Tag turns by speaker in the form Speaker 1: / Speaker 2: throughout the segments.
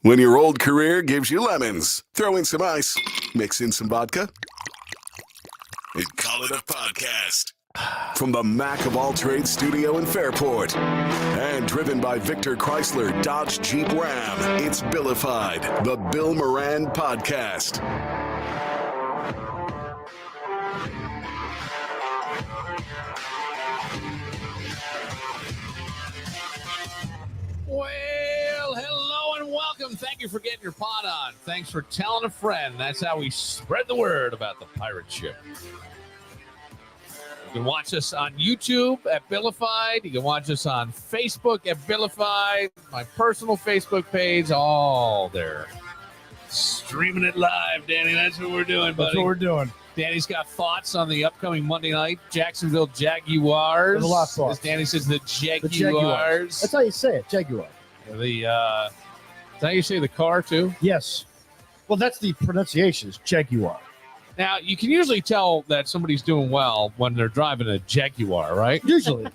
Speaker 1: When your old career gives you lemons, throw in some ice, mix in some vodka, and call it a podcast. From the Mac of All Trades studio in Fairport, and driven by Victor Chrysler Dodge Jeep Ram, it's Billified, the Bill Moran Podcast.
Speaker 2: Well, hello and welcome. Thank you for getting your pot on. Thanks for telling a friend. That's how we spread the word about the pirate ship. You can watch us on YouTube at Billified. You can watch us on Facebook at Billified. My personal Facebook page, all there. Streaming it live, Danny. That's what we're doing, buddy.
Speaker 3: That's what we're doing.
Speaker 2: Danny's got thoughts on the upcoming Monday night Jacksonville Jaguars.
Speaker 3: There's a lot of thoughts.
Speaker 2: As Danny says, the Jaguars.
Speaker 3: Jaguars. That's how you say it, Jaguar.
Speaker 2: Is that how you say the car, too?
Speaker 3: Yes. Well, that's the pronunciation, is Jaguar.
Speaker 2: Now, you can usually tell that somebody's doing well when they're driving a Jaguar, right?
Speaker 3: Usually.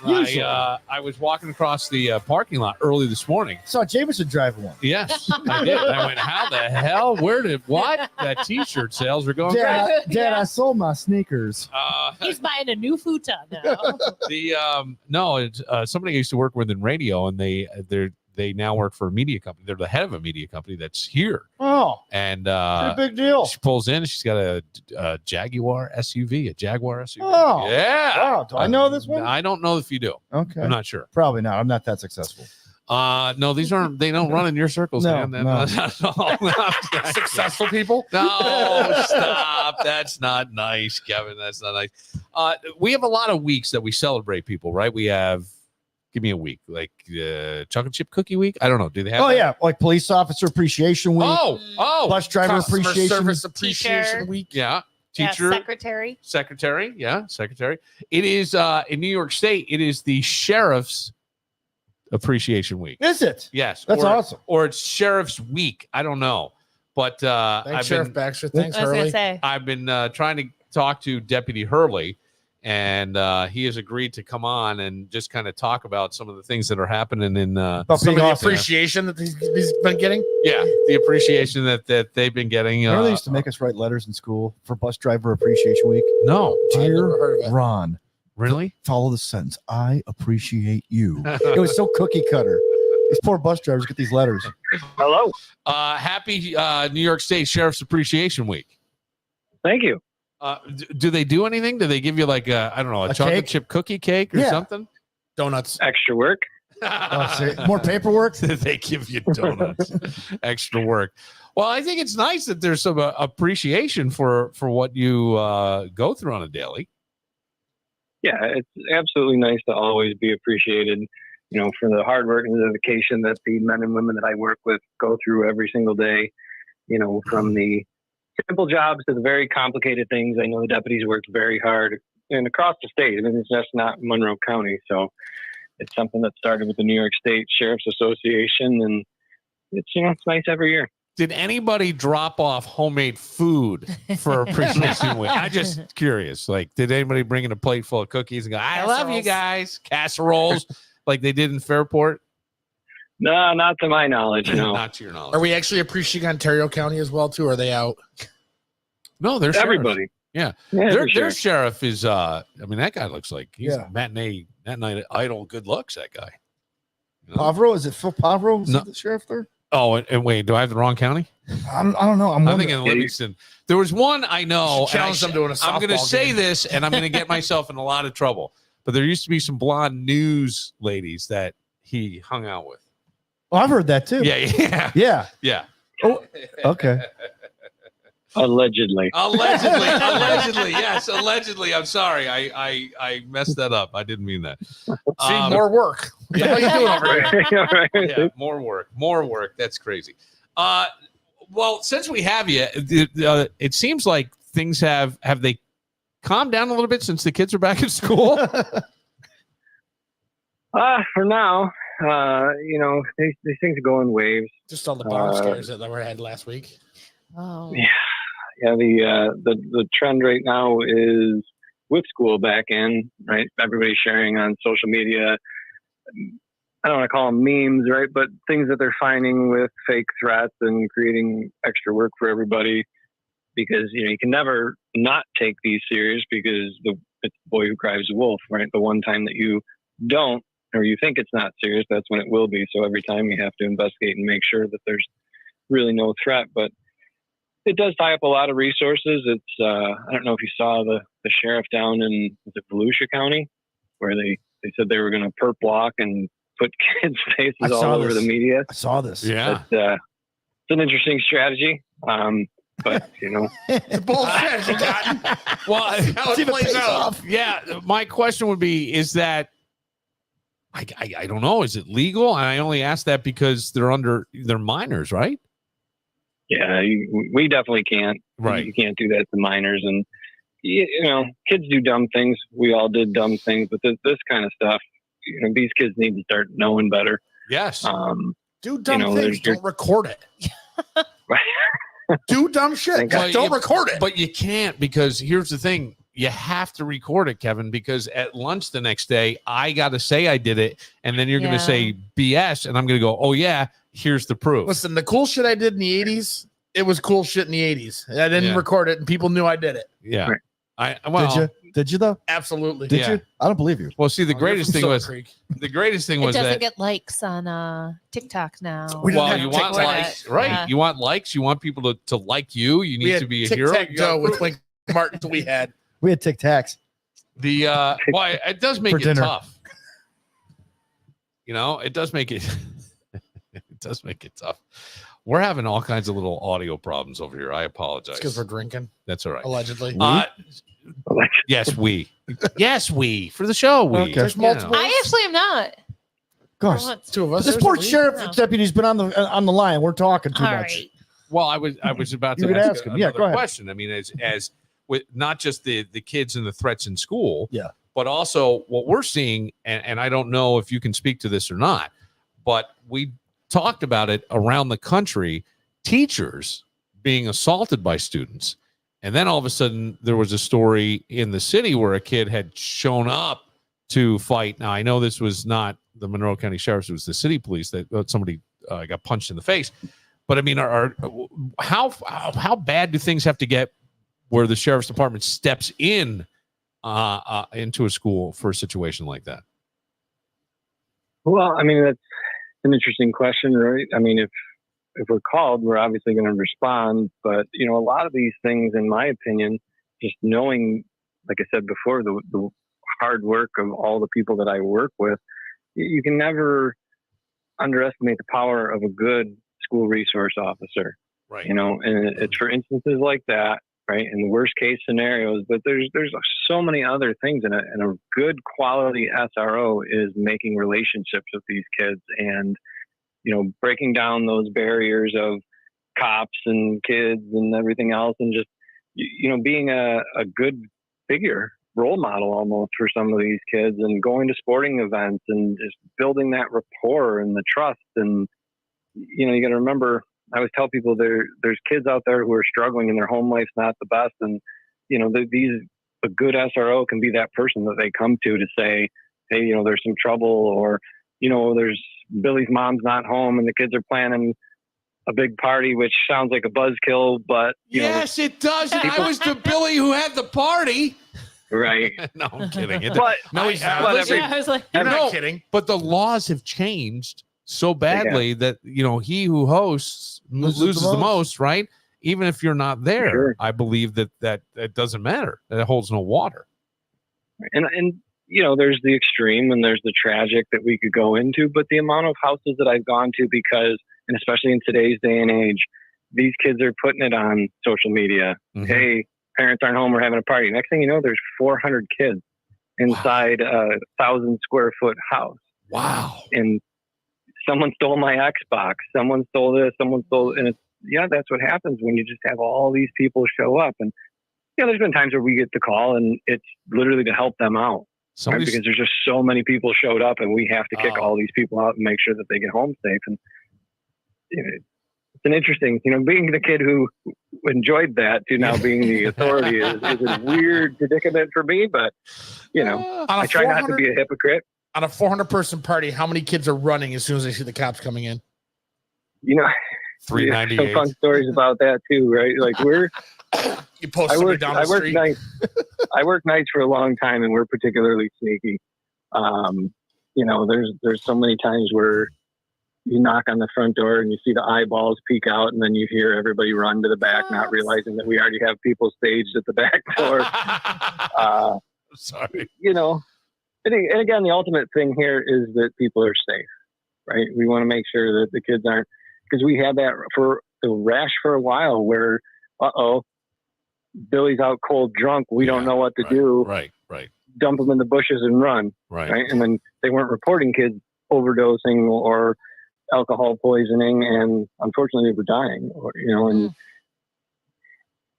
Speaker 3: Usually.
Speaker 2: I was walking across the parking lot early this morning.
Speaker 3: Saw Jameson driving one.
Speaker 2: Yes, I did. I went, how the hell? What? That T-shirt sales are going
Speaker 3: Dad,
Speaker 2: crazy.
Speaker 3: Dad, I sold my sneakers.
Speaker 4: He's buying a new futon now.
Speaker 2: Somebody I used to work with in radio, and they now work for a media company. They're the head of a media company that's here.
Speaker 3: Oh,
Speaker 2: and
Speaker 3: pretty big deal.
Speaker 2: she pulls in, and she's got a Jaguar SUV, a Jaguar SUV.
Speaker 3: Oh,
Speaker 2: yeah.
Speaker 3: Wow. Do I know this one?
Speaker 2: I don't know if you do.
Speaker 3: Okay.
Speaker 2: I'm not sure.
Speaker 3: Probably not. I'm not that successful.
Speaker 2: No, they don't run in your circles,
Speaker 3: No,
Speaker 2: man.
Speaker 3: no.
Speaker 2: Not at all.
Speaker 5: Successful people?
Speaker 2: No, stop. That's not nice, Kevin. That's not nice. We have a lot of weeks that we celebrate people, right? We have, give me a week, like chocolate chip cookie week. I don't know. Do they have?
Speaker 3: Oh,
Speaker 2: that?
Speaker 3: yeah. Like Police Officer Appreciation Week.
Speaker 2: Oh,
Speaker 3: Bus Driver
Speaker 5: Customer
Speaker 3: Appreciation
Speaker 5: Service
Speaker 4: Teacher.
Speaker 5: Appreciation Week.
Speaker 2: yeah.
Speaker 4: Yeah,
Speaker 2: Teacher,
Speaker 4: secretary.
Speaker 2: secretary. It is in New York State. It is the Sheriff's Appreciation Week.
Speaker 3: Is it?
Speaker 2: Yes,
Speaker 3: That's awesome.
Speaker 2: Or it's Sheriff's Week. I don't know, but
Speaker 5: Thanks, Sheriff Baxter. Thanks,
Speaker 4: I was going
Speaker 5: Hurley.
Speaker 4: to say.
Speaker 2: I've been trying to talk to Deputy Hurley, and he has agreed to come on and just kind of talk about some of the things that are happening in
Speaker 3: About
Speaker 5: Some of
Speaker 3: being
Speaker 5: the
Speaker 3: awesome.
Speaker 5: appreciation that he's been getting.
Speaker 2: the appreciation that they've been getting.
Speaker 3: Remember they used to make us write letters in school for Bus Driver Appreciation Week?
Speaker 2: No,
Speaker 5: I've never
Speaker 3: Dear
Speaker 5: heard of it.
Speaker 3: Ron,
Speaker 2: really?
Speaker 3: follow the sentence. I appreciate you. It was so cookie cutter. These poor bus drivers get these letters.
Speaker 6: Hello.
Speaker 2: Happy New York State Sheriff's Appreciation Week.
Speaker 6: Thank you.
Speaker 2: Do they do anything? Do they give you like a
Speaker 3: A
Speaker 2: chocolate
Speaker 3: cake?
Speaker 2: chip cookie cake or
Speaker 3: Yeah.
Speaker 2: something?
Speaker 5: Donuts.
Speaker 6: Extra work.
Speaker 3: Oh, see, more paperwork?
Speaker 2: They give you donuts, extra work. Well, I think it's nice that there's some appreciation for what you go through on a daily.
Speaker 6: Yeah, it's absolutely nice to always be appreciated, for the hard work and the dedication that the men and women that I work with go through every single day, from the simple jobs to the very complicated things. I know the deputies worked very hard and across the state. I mean, it's just not Monroe County. So it's something that started with the New York State Sheriff's Association, and it's nice every year.
Speaker 2: Did anybody drop off homemade food for Appreciation Week? I'm just curious. Like, did anybody bring in a plate full of cookies and go, I love you
Speaker 4: Casseroles.
Speaker 2: guys, casseroles, like they did in Fairport?
Speaker 6: No, not to my knowledge. No,
Speaker 2: Not to your knowledge.
Speaker 5: Are we actually appreciating Ontario County as well, too? Or are they out?
Speaker 2: No, there's
Speaker 6: everybody.
Speaker 2: Yeah.
Speaker 6: Yeah,
Speaker 2: Their
Speaker 6: for sure.
Speaker 2: sheriff is that guy looks like he's
Speaker 3: Yeah.
Speaker 2: matinee idol. Good looks, that guy.
Speaker 3: Pavro? Is it Phil Pavro? Is
Speaker 2: No.
Speaker 3: the sheriff there?
Speaker 2: Oh, and wait, do I have the wrong county?
Speaker 3: I don't know. I'm
Speaker 2: I'm
Speaker 3: wondering.
Speaker 2: thinking Livingston. There was one I know. and
Speaker 5: Challenge them doing a
Speaker 2: I'm going to
Speaker 5: softball
Speaker 2: say
Speaker 5: game.
Speaker 2: this, and I'm going to get myself in a lot of trouble. But there used to be some blonde news ladies that he hung out with.
Speaker 3: Oh, I've heard that too.
Speaker 2: Yeah.
Speaker 3: Yeah. Oh, okay.
Speaker 6: Allegedly.
Speaker 2: Allegedly, yes, allegedly. I'm sorry, I messed that up. I didn't mean that.
Speaker 5: See, more work. What the hell are you doing over here?
Speaker 6: Right.
Speaker 2: Yeah, more work. That's crazy. Well, since we have you, it seems like things have they calmed down a little bit since the kids are back in school?
Speaker 6: For now, these things go in waves.
Speaker 5: Just all the bomb scares that we had last week.
Speaker 4: Oh.
Speaker 6: Yeah, the trend right now is with school back in, right? Everybody's sharing on social media I don't want to call them memes, right? But things that they're finding with fake threats and creating extra work for everybody, because, you can never not take these serious, because it's the boy who cries wolf, right? The one time that you don't, or you think it's not serious, that's when it will be. So every time you have to investigate and make sure that there's really no threat. But it does tie up a lot of resources. It's I don't know if you saw the sheriff down in Volusia County, where they said they were going to perp block and put kids' faces all over the media.
Speaker 3: I saw this.
Speaker 2: Yeah.
Speaker 6: But, it's an interesting strategy. But,
Speaker 5: It's bullshit.
Speaker 2: Well,
Speaker 5: how it plays out.
Speaker 2: Yeah. My question would be, is that, I don't know. Is it legal? And I only ask that because they're minors, right?
Speaker 6: yeah, we definitely can't.
Speaker 2: Right.
Speaker 6: You can't do that to minors. And, kids do dumb things. We all did dumb things. But this kind of stuff, these kids need to start knowing better.
Speaker 2: Yes.
Speaker 5: Do dumb things. Don't record it. Do dumb shit.
Speaker 2: Well,
Speaker 5: Don't record it.
Speaker 2: But you can't, because here's the thing. You have to record it, Kevin, because at lunch the next day, I got to say I did it. And then you're going to say BS. And I'm going to go, oh, yeah, here's the proof.
Speaker 5: Listen, the cool shit I did in the 80s, it was cool shit in the 80s. I didn't record it, and people knew I did it.
Speaker 2: Yeah.
Speaker 6: Right.
Speaker 3: Did you though?
Speaker 5: Absolutely.
Speaker 3: Did you? I don't believe you.
Speaker 2: Well, see, the greatest thing was
Speaker 4: It
Speaker 2: that
Speaker 4: doesn't get likes on TikTok now.
Speaker 2: well, you want
Speaker 5: TikTok.
Speaker 2: likes, right?
Speaker 4: Yeah.
Speaker 2: You want likes. You want people to like you. You need to be a hero.
Speaker 5: Tic-tac-toe with Link Martins we had.
Speaker 3: We had Tic Tacs.
Speaker 2: It does make
Speaker 3: For
Speaker 2: it
Speaker 3: dinner.
Speaker 2: tough. It does make it. It does make it tough. We're having all kinds of little audio problems over here. I apologize.
Speaker 5: Because we're drinking,
Speaker 2: That's all right.
Speaker 5: allegedly.
Speaker 2: Yes, we. Yes, we. For the show, we.
Speaker 3: Okay.
Speaker 5: There's multiple.
Speaker 4: I actually am not.
Speaker 3: Gosh,
Speaker 4: For once.
Speaker 5: Two of us.
Speaker 3: this
Speaker 5: There's
Speaker 3: poor
Speaker 5: at least-
Speaker 3: sheriff
Speaker 4: No.
Speaker 3: deputy's been on the line. We're talking too
Speaker 4: All
Speaker 3: much.
Speaker 4: right.
Speaker 2: Well, I was about
Speaker 3: You
Speaker 2: to
Speaker 3: could
Speaker 2: ask
Speaker 3: ask him.
Speaker 2: another
Speaker 3: Yeah, go ahead.
Speaker 2: question. I mean, as with not just the kids and the threats in school,
Speaker 3: Yeah.
Speaker 2: but also what we're seeing, and I don't know if you can speak to this or not, but we talked about it around the country, teachers being assaulted by students. And then all of a sudden there was a story in the city where a kid had shown up to fight. Now, I know this was not the Monroe County Sheriff's, it was the city police that somebody got punched in the face. But I mean, how bad do things have to get where the sheriff's department steps in into a school for a situation like that?
Speaker 6: Well, I mean, that's an interesting question, right? I mean, if we're called, we're obviously going to respond. But, a lot of these things, in my opinion, just knowing, like I said before, the hard work of all the people that I work with, you can never underestimate the power of a good school resource officer.
Speaker 2: Right.
Speaker 6: And it's for instances like that, right? In the worst case scenarios, but there's so many other things, and a good quality SRO is making relationships with these kids and, breaking down those barriers of cops and kids and everything else, and just, being a good figure, role model almost for some of these kids, and going to sporting events and just building that rapport and the trust. And, you got to remember, I always tell people there's kids out there who are struggling and their home life's not the best. And, a good SRO can be that person that they come to say, hey, there's some trouble, or, there's Billy's mom's not home and the kids are planning a big party, which sounds like a buzzkill, but
Speaker 2: yes, it does. And I was the Billy who had the party.
Speaker 6: Right.
Speaker 2: No, I'm kidding.
Speaker 6: But
Speaker 5: No, he's not.
Speaker 2: listen,
Speaker 4: I was like,
Speaker 5: You're
Speaker 2: No.
Speaker 5: not kidding.
Speaker 2: but the laws have changed so badly that, he who hosts loses the most, right? Even if you're not there,
Speaker 6: Sure.
Speaker 2: I believe that it doesn't matter. That it holds no water.
Speaker 6: And there's the extreme and there's the tragic that we could go into, but the amount of houses that I've gone to, because, and especially in today's day and age, these kids are putting it on social media.
Speaker 2: Mhm.
Speaker 6: Hey, parents aren't home, we're having a party. Next thing you know, there's 400 kids inside a 1,000 square foot house.
Speaker 2: Wow.
Speaker 6: And someone stole my Xbox, someone stole this, and it's, that's what happens when you just have all these people show up. And, there's been times where we get the call and it's literally to help them out. Right? Because there's just so many people showed up and we have to kick all these people out and make sure that they get home safe. And it's an interesting, being the kid who enjoyed that to now being the authority is a weird predicament for me, but, I try not to be a hypocrite.
Speaker 5: On a 400-person party, how many kids are running as soon as they see the cops coming in?
Speaker 2: 398.
Speaker 6: Some fun stories about that too, right? Like
Speaker 5: You post somebody down the street.
Speaker 6: I worked nights for a long time, and we're particularly sneaky. There's so many times where you knock on the front door and you see the eyeballs peek out, and then you hear everybody run to the back, not realizing that we already have people staged at the back door.
Speaker 2: Sorry.
Speaker 6: And again, the ultimate thing here is that people are safe, right? We want to make sure that the kids aren't, because we had that for the rash for a while where, Billy's out cold drunk. We don't know what to do.
Speaker 2: Right.
Speaker 6: Dump them in the bushes and run. Right. And then they weren't reporting kids overdosing or alcohol poisoning, and unfortunately they were dying. And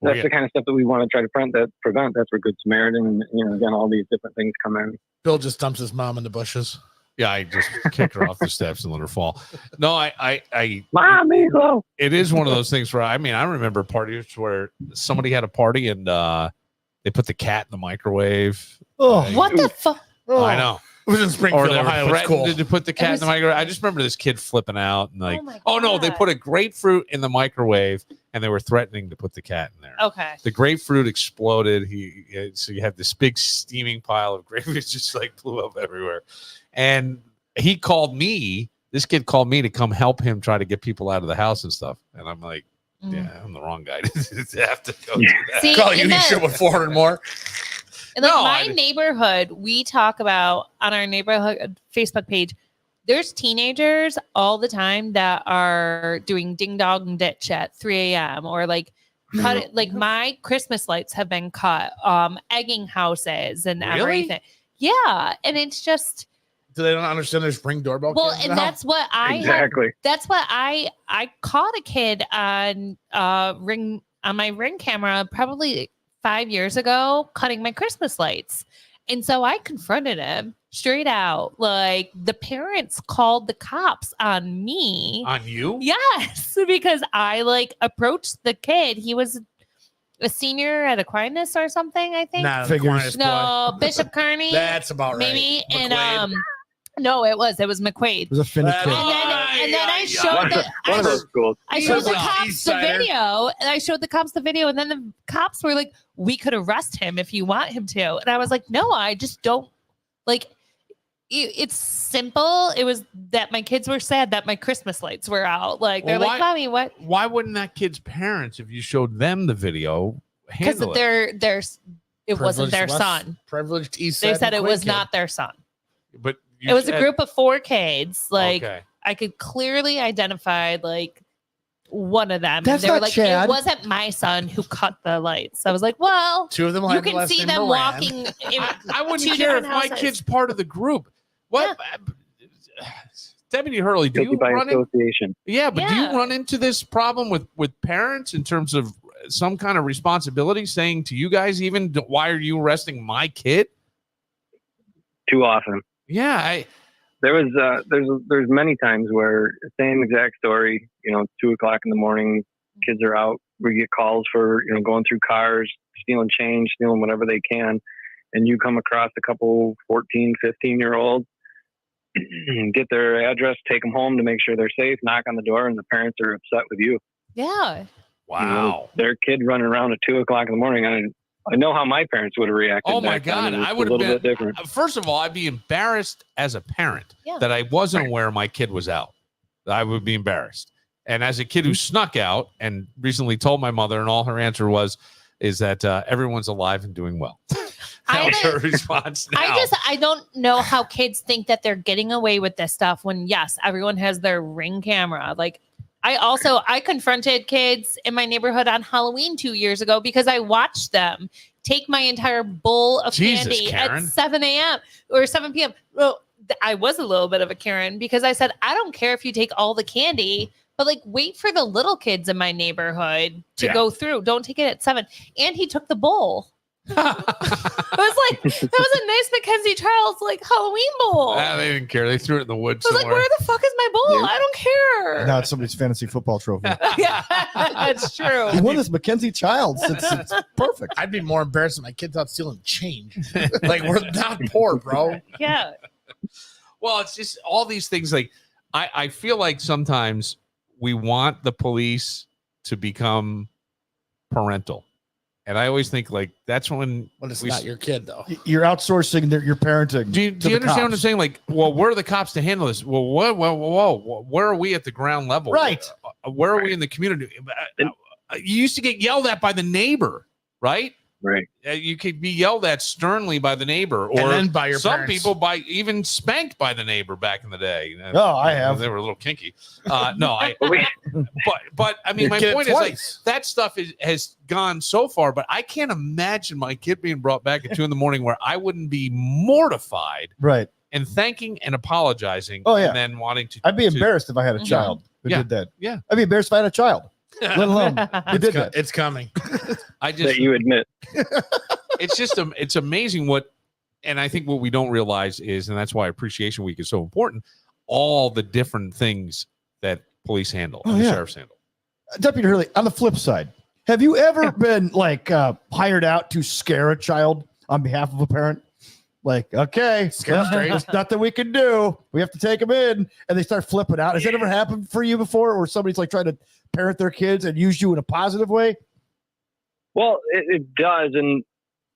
Speaker 6: that's the kind of stuff that we want to try to prevent. That's where Good Samaritan and again all these different things come in.
Speaker 5: Bill just dumps his mom in the bushes.
Speaker 2: Yeah, I just kicked her off the steps and let her fall. No,
Speaker 6: Mommy, go.
Speaker 2: It is one of those things where I remember parties where somebody had a party and they put the cat in the microwave.
Speaker 3: Oh,
Speaker 4: What the fuck?
Speaker 2: I know.
Speaker 5: It was in Springfield,
Speaker 2: Or they
Speaker 5: Ohio.
Speaker 2: were
Speaker 5: It's cool.
Speaker 2: threatened to put the cat in the microwave. I just remember this kid flipping out and like, no, they put a grapefruit in the microwave and they were threatening to put the cat in there.
Speaker 4: Okay.
Speaker 2: The grapefruit exploded. So you have this big steaming pile of grapefruit just like blew up everywhere. And he called me. This kid called me to come help him try to get people out of the house and stuff. And I'm like, yeah, I'm the wrong guy to have to go do that.
Speaker 4: See,
Speaker 5: Call you should with 400 more.
Speaker 4: And my neighborhood, we talk about on our neighborhood Facebook page, there's teenagers all the time that are doing ding dong ditch at 3 a.m. or like cut it, like my Christmas lights have been cut, egging houses and everything. Yeah. And it's just,
Speaker 5: do they don't understand there's Ring doorbell?
Speaker 4: Well, and that's what that's what I caught a kid on my Ring camera probably 5 years ago cutting my Christmas lights. And so I confronted him straight out. Like the parents called the cops on me.
Speaker 2: On you?
Speaker 4: Yes, because I approached the kid. He was a senior at Aquinas or something, I think.
Speaker 5: Not
Speaker 3: Figures.
Speaker 4: No, Bishop Kearney.
Speaker 5: That's about right.
Speaker 4: Maybe.
Speaker 5: McQuaid.
Speaker 4: And no, it was McQuaid.
Speaker 3: It was a Finnish kid.
Speaker 4: And then I showed
Speaker 6: one of those schools.
Speaker 4: I showed the cops the video, and then the cops were like, "We could arrest him if you want him to." And I was like, "No, I just don't like." It's simple. It was that my kids were sad that my Christmas lights were out. Like they're like, "Mommy, what?"
Speaker 2: Why wouldn't that kid's parents, if you showed them the video, handle it?
Speaker 4: Because it wasn't their son.
Speaker 5: Privileged East
Speaker 4: They
Speaker 5: Side
Speaker 4: said it was
Speaker 5: kid.
Speaker 4: not their son.
Speaker 2: But
Speaker 4: it was a group of 4 kids.
Speaker 2: Okay.
Speaker 4: I could clearly identify one of them.
Speaker 3: That's
Speaker 4: and they were
Speaker 3: not Chad.
Speaker 4: It wasn't my son who cut the lights. I was like, well,
Speaker 5: 2 of them.
Speaker 4: you can see them walking.
Speaker 2: I wouldn't care if my kid's part of the group. What? Yeah. Deputy Hurley, do you run
Speaker 6: association?
Speaker 2: Yeah, but do you run into this problem with parents in terms of some kind of responsibility saying to you guys, even, why are you arresting my kid?
Speaker 6: Too often.
Speaker 2: Yeah,
Speaker 6: there's many times where same exact story. 2:00 in the morning, kids are out. We get calls for going through cars, stealing change, stealing whatever they can, and you come across a couple 14, 15-year-olds, get their address, take them home to make sure they're safe, knock on the door, and the parents are upset with you.
Speaker 4: Yeah.
Speaker 2: Wow.
Speaker 6: Their kid running around at 2:00 in the morning. I know how my parents would have reacted.
Speaker 2: Oh my God. I would have been a bit different. First of all, I'd be embarrassed as a parent that I wasn't aware my kid was out. I would be embarrassed. And as a kid who snuck out and recently told my mother, and all her answer is that everyone's alive and doing well. That was her response now.
Speaker 4: I don't know how kids think that they're getting away with this stuff when, yes, everyone has their Ring camera. I confronted kids in my neighborhood on Halloween 2 years ago because I watched them take my entire bowl of candy
Speaker 2: Karen.
Speaker 4: at 7 a.m. or 7 p.m. Well, I was a little bit of a Karen because I said, I don't care if you take all the candy, but wait for the little kids in my neighborhood to go through. Don't take it at 7. And he took the bowl. It was that was a nice Mackenzie Charles Halloween bowl.
Speaker 2: They didn't care. They threw it in the woods.
Speaker 4: I was
Speaker 2: somewhere.
Speaker 4: where the fuck is my bowl? I don't care.
Speaker 3: Now it's somebody's fantasy football trophy.
Speaker 4: Yeah, that's true.
Speaker 3: You won this Mackenzie Childs. It's perfect.
Speaker 5: I'd be more embarrassed if my kids out stealing change. We're not poor, bro.
Speaker 4: Yeah.
Speaker 2: Well, it's just all these things. Like I feel like sometimes we want the police to become parental. And I always think like that's when
Speaker 5: it's not your kid though.
Speaker 3: You're outsourcing your parenting.
Speaker 2: Do you understand what I'm saying? Like, well, where are the cops to handle this? Well, whoa, where are we at the ground level?
Speaker 3: Right.
Speaker 2: Where are we in the community? You used to get yelled at by the neighbor, right?
Speaker 6: Right.
Speaker 2: You could be yelled at sternly by the neighbor, or
Speaker 5: and then by your
Speaker 2: some
Speaker 5: parents.
Speaker 2: people even spanked by the neighbor back in the day.
Speaker 3: Oh, I have.
Speaker 2: They were a little kinky. But I mean, my
Speaker 5: Your kid
Speaker 2: point is like
Speaker 5: twice.
Speaker 2: that stuff has gone so far, but I can't imagine my kid being brought back at 2 a.m. where I wouldn't be mortified,
Speaker 3: Right.
Speaker 2: and thanking and apologizing.
Speaker 3: Oh, yeah.
Speaker 2: And then wanting to.
Speaker 3: I'd be embarrassed if I had a child who did that.
Speaker 2: Yeah.
Speaker 3: I'd be embarrassed if I had a child. Let alone who did that.
Speaker 5: It's coming.
Speaker 2: I just
Speaker 6: That you admit.
Speaker 2: it's just it's amazing what, and I think what we don't realize is, and that's why Appreciation Week is so important, all the different things that police handle and the sheriffs handle.
Speaker 3: Deputy Hurley, on the flip side, have you ever been like hired out to scare a child on behalf of a parent? Like, okay,
Speaker 5: Scare straight.
Speaker 3: there's nothing we can do. We have to take them in, and they start flipping out. Has that ever happened for you before, or somebody's like trying to parent their kids and use you in a positive way?
Speaker 6: Well, it does. And,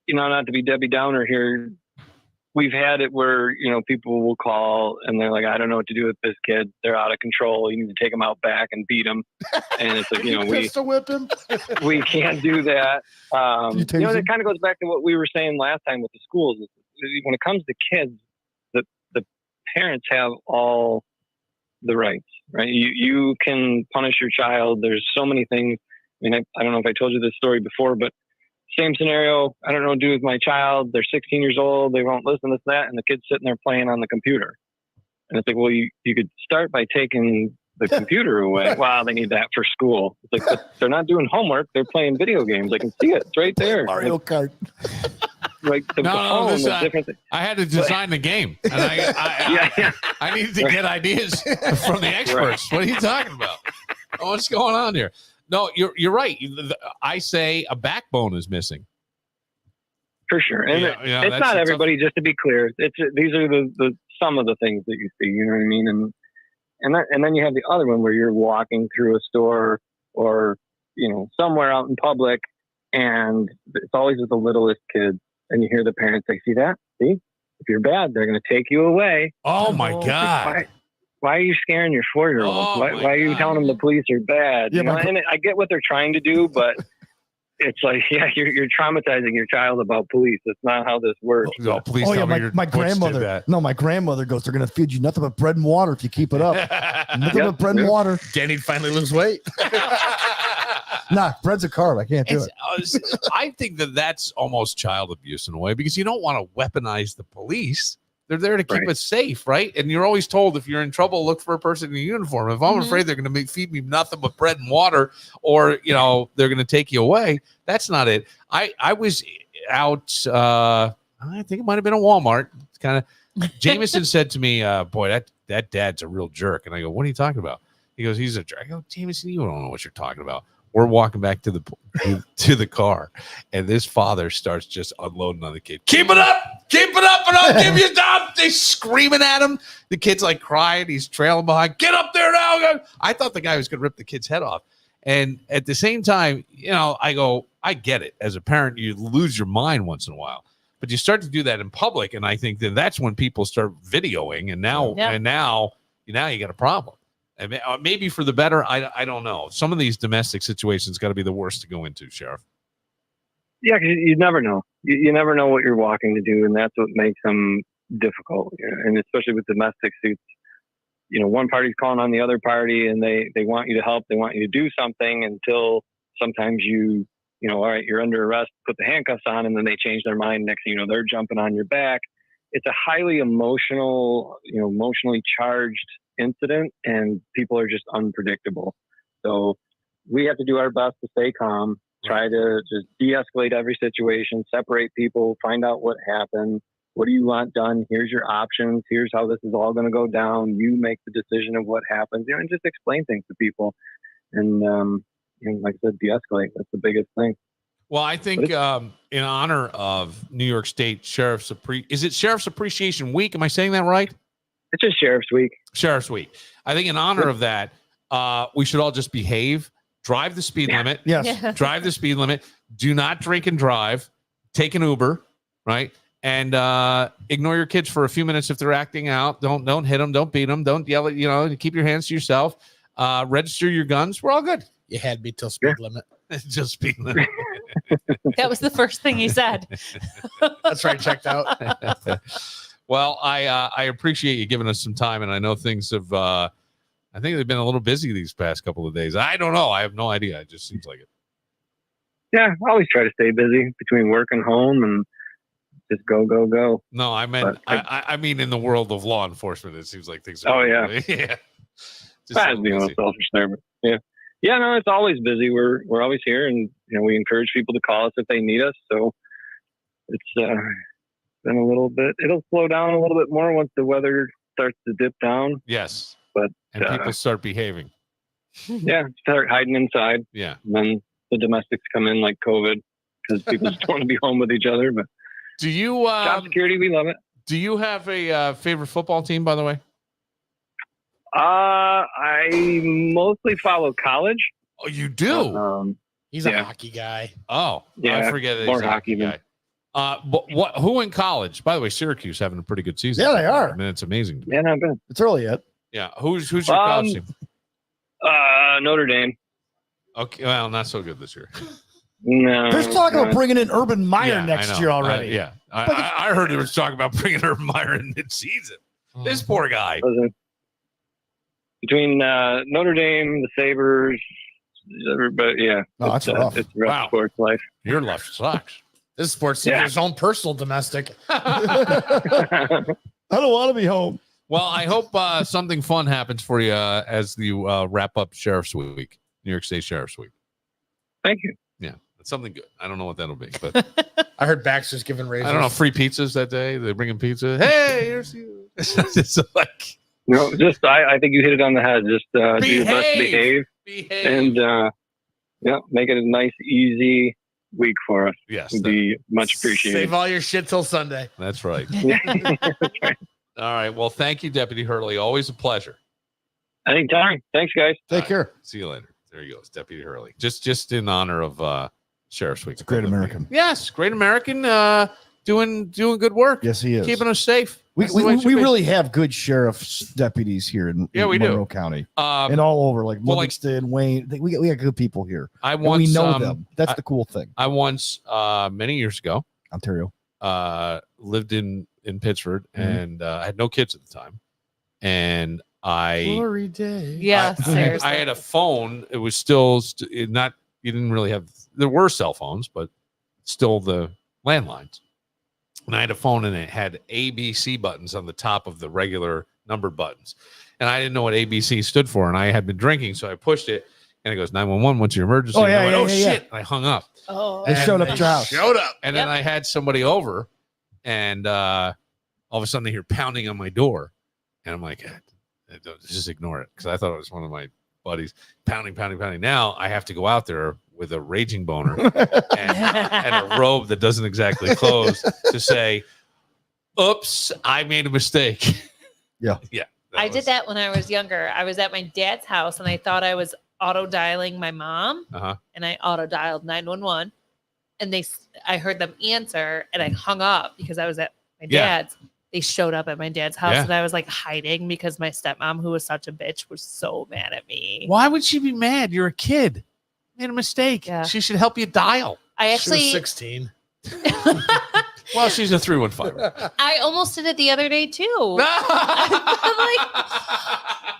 Speaker 6: not to be Debbie Downer here, we've had it where, people will call and they're like, I don't know what to do with this kid. They're out of control. You need to take them out back and beat them. And it's like,
Speaker 5: Pistol whip him.
Speaker 6: we can't do that.
Speaker 3: You tase
Speaker 6: It
Speaker 3: him?
Speaker 6: kind of goes back to what we were saying last time with the schools. When it comes to kids, the parents have all the rights, right? You can punish your child. There's so many things. I mean, I don't know if I told you this story before, but same scenario. I don't know what to do with my child. They're 16 years old. They won't listen to that. And the kid's sitting there playing on the computer. And it's like, well, you could start by taking the computer away. Wow, they need that for school. It's like, but they're not doing homework. They're playing video games. I can see it. It's right there.
Speaker 3: Mario Kart.
Speaker 6: Like the phone is different.
Speaker 2: I had to design the game, and I needed to get ideas from the experts. What are you talking about? What's going on here? No, you're right. I say a backbone is missing.
Speaker 6: For sure. And it's not everybody, just to be clear. These are the some of the things that you see, you know what I mean? And then you have the other one where you're walking through a store or, somewhere out in public, and it's always with the littlest kids. And you hear the parents say, see that? See? If you're bad, they're going to take you away.
Speaker 2: Oh, my God.
Speaker 6: Why are you scaring your 4-year-old? Why are you telling them the police are bad?
Speaker 3: Yeah,
Speaker 6: And I get what they're trying to do, but it's like, you're traumatizing your child about police. It's not how this works.
Speaker 2: Oh, please tell me
Speaker 3: my grandmother. No, my grandmother goes, they're going to feed you nothing but bread and water if you keep it up. Nothing but bread and water.
Speaker 5: Danny finally lose weight.
Speaker 3: Nah, bread's a carb. I can't do it.
Speaker 2: I think that's almost child abuse in a way, because you don't want to weaponize the police. They're there to keep us safe, right? And you're always told, if you're in trouble, look for a person in a uniform. If I'm afraid they're going to feed me nothing but bread and water, or they're going to take you away, that's not it. I was out. I think it might have been a Walmart. It's kind of. Jameson said to me, "Boy, that dad's a real jerk." And I go, "What are you talking about?" He goes, "He's a jerk." I go, "Jameson, you don't know what you're talking about." We're walking back to the car, and this father starts just unloading on the kid. Keep it up, and I'll give you time. They screaming at him. The kid's like crying. He's trailing behind. Get up there now! I thought the guy was going to rip the kid's head off. And at the same time, I go, I get it. As a parent, you lose your mind once in a while, but you start to do that in public, and I think that's when people start videoing. And now you got a problem. And maybe for the better, I don't know. Some of these domestic situations got to be the worst to go into, Sheriff.
Speaker 6: Yeah, because you never know. You never know what you're walking to do, and that's what makes them difficult. And especially with domestic suits, one party's calling on the other party, and they want you to help. They want you to do something until sometimes all right, you're under arrest, put the handcuffs on, and then they change their mind. Next thing you know, they're jumping on your back. It's a highly emotionally charged incident, and people are just unpredictable. So we have to do our best to stay calm, try to just de-escalate every situation, separate people, find out what happened. What do you want done? Here's your options. Here's how this is all going to go down. You make the decision of what happens, and just explain things to people. And, like I said, de-escalate. That's the biggest thing.
Speaker 2: Well, I think in honor of New York State Sheriff's Sheriff's Appreciation Week, am I saying that right?
Speaker 6: It's just Sheriff's Week.
Speaker 2: Sheriff's Week. I think in honor of that, we should all just behave, drive the speed limit.
Speaker 3: Yes.
Speaker 4: Yeah.
Speaker 2: Drive the speed limit. Do not drink and drive. Take an Uber, right? And ignore your kids for a few minutes if they're acting out. Don't hit them. Don't beat them. Don't yell at, keep your hands to yourself. Register your guns. We're all good.
Speaker 5: You had me till speed limit.
Speaker 2: Just speed limit.
Speaker 4: That was the first thing he said.
Speaker 5: That's right. Checked out.
Speaker 2: Well, I appreciate you giving us some time, and I know things have. I think they've been a little busy these past couple of days. I don't know. I have no idea. It just seems like it.
Speaker 6: Yeah, I always try to stay busy between work and home, and just go.
Speaker 2: No, I meant I mean in the world of law enforcement, it seems like things.
Speaker 6: Yeah.
Speaker 2: Yeah.
Speaker 6: Just being selfish there, but yeah. No, it's always busy. We're always here, and we encourage people to call us if they need us. So it's been a little bit. It'll slow down a little bit more once the weather starts to dip down.
Speaker 2: Yes,
Speaker 6: but
Speaker 2: people start behaving.
Speaker 6: Yeah, start hiding inside.
Speaker 2: Yeah,
Speaker 6: and then the domestics come in like COVID because people just want to be home with each other. But
Speaker 2: do you
Speaker 6: job security? We love it.
Speaker 2: Do you have a favorite football team, by the way?
Speaker 6: I mostly follow college.
Speaker 2: Oh, you do?
Speaker 5: He's a hockey guy.
Speaker 2: Oh, yeah. I forget that
Speaker 6: more
Speaker 2: he's a hockey guy. But who in college? By the way, Syracuse having a pretty good season.
Speaker 3: Yeah, they are.
Speaker 2: I mean, it's amazing.
Speaker 6: Yeah, not bad.
Speaker 3: It's early yet.
Speaker 2: Yeah. Who's your college team?
Speaker 6: Notre Dame.
Speaker 2: Okay. Well, not so good this year.
Speaker 6: No.
Speaker 3: There's talk about bringing in Urban Meyer next year already.
Speaker 2: Yeah. I heard there was talking about bringing Urban Meyer in mid-season. This poor guy.
Speaker 6: Between Notre Dame, the Sabres, everybody, yeah.
Speaker 3: Oh, that's rough.
Speaker 6: It's rough sports life.
Speaker 2: Your life sucks.
Speaker 5: This sports team, his own personal domestic.
Speaker 3: I don't want to be home.
Speaker 2: Well, I hope something fun happens for you as you wrap up Sheriff's Week, New York State Sheriff's Week.
Speaker 6: Thank you.
Speaker 2: Yeah, it's something good. I don't know what that'll be, but
Speaker 5: I heard Baxter's giving raises.
Speaker 2: I don't know, free pizzas that day. They're bringing pizza. Hey, here's you. It's like...
Speaker 6: No, just I think you hit it on the head. Just do your best to behave. And make it a nice, easy week for us.
Speaker 2: Yes,
Speaker 6: would be much appreciated.
Speaker 5: Save all your shit till Sunday.
Speaker 2: That's right.
Speaker 6: That's right.
Speaker 2: All right. Well, thank you, Deputy Hurley. Always a pleasure.
Speaker 6: Anytime. Thanks, guys.
Speaker 3: Take care.
Speaker 2: See you later. There he goes, Deputy Hurley. Just in honor of Sheriff's Week.
Speaker 3: It's a great American.
Speaker 2: Yes, great American. Doing good work.
Speaker 3: Yes, he is.
Speaker 2: Keeping us safe.
Speaker 3: We really have good sheriff's deputies here in Monroe County and all over, like Livingston, Wayne. We got good people here. We know them. That's the cool thing.
Speaker 2: I once, many years ago,
Speaker 3: Ontario,
Speaker 2: lived in Pittsford, and I had no kids at the time, and
Speaker 5: Glory day.
Speaker 4: Yeah, seriously.
Speaker 2: I had a phone. It was still not. You didn't really have. There were cell phones, but still the landlines. And I had a phone, and it had ABC buttons on the top of the regular numbered buttons. And I didn't know what ABC stood for, and I had been drinking, so I pushed it, and it goes, 911, what's your emergency?
Speaker 3: Oh,
Speaker 2: and I went,
Speaker 3: yeah.
Speaker 2: shit. And I hung up.
Speaker 4: Oh,
Speaker 3: they showed up at your house.
Speaker 2: And then I had somebody over, and all of a sudden they hear pounding on my door. And I'm like, just ignore it, because I thought it was one of my buddies pounding. Now I have to go out there with a raging boner and a robe that doesn't exactly close to say, oops, I made a mistake.
Speaker 3: Yeah.
Speaker 4: I did that when I was younger. I was at my dad's house, and I thought I was auto dialing my mom, and I auto dialed 911, and I heard them answer, and I hung up because I was at my dad's. They showed up at my dad's house, and I was like hiding because my stepmom, who was such a bitch, was so mad at me.
Speaker 2: Why would she be mad? You're a kid. Made a mistake.
Speaker 4: Yeah.
Speaker 2: She should help you dial.
Speaker 4: I actually
Speaker 5: she was 16.
Speaker 2: Well, she's a 315.
Speaker 4: I almost did it the other day too.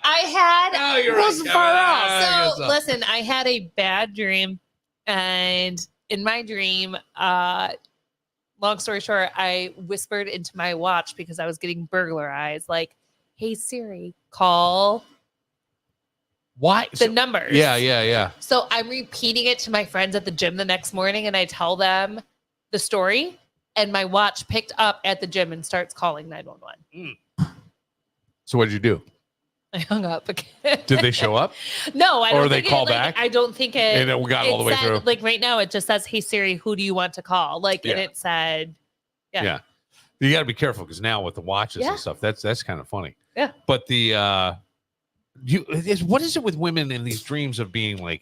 Speaker 2: It wasn't far off.
Speaker 4: So listen, I had a bad dream, and in my dream, long story short, I whispered into my watch because I was getting burglarized, like, "Hey Siri, call."
Speaker 2: Why?
Speaker 4: The numbers.
Speaker 2: Yeah.
Speaker 4: So I'm repeating it to my friends at the gym the next morning, and I tell them the story, and my watch picked up at the gym and starts calling 911.
Speaker 2: So what did you do?
Speaker 4: I hung up again.
Speaker 2: Did they show up?
Speaker 4: No, I don't.
Speaker 2: Or they
Speaker 4: think
Speaker 2: call
Speaker 4: it, like,
Speaker 2: back?
Speaker 4: I don't think it.
Speaker 2: And it got all the way through.
Speaker 4: Like right now, it just says, "Hey Siri, who do you want to call?" Like, and it said,
Speaker 2: Yeah. You got to be careful, because now with the watches and stuff, that's kind of funny.
Speaker 4: Yeah.
Speaker 2: But what is it with women in these dreams of being like?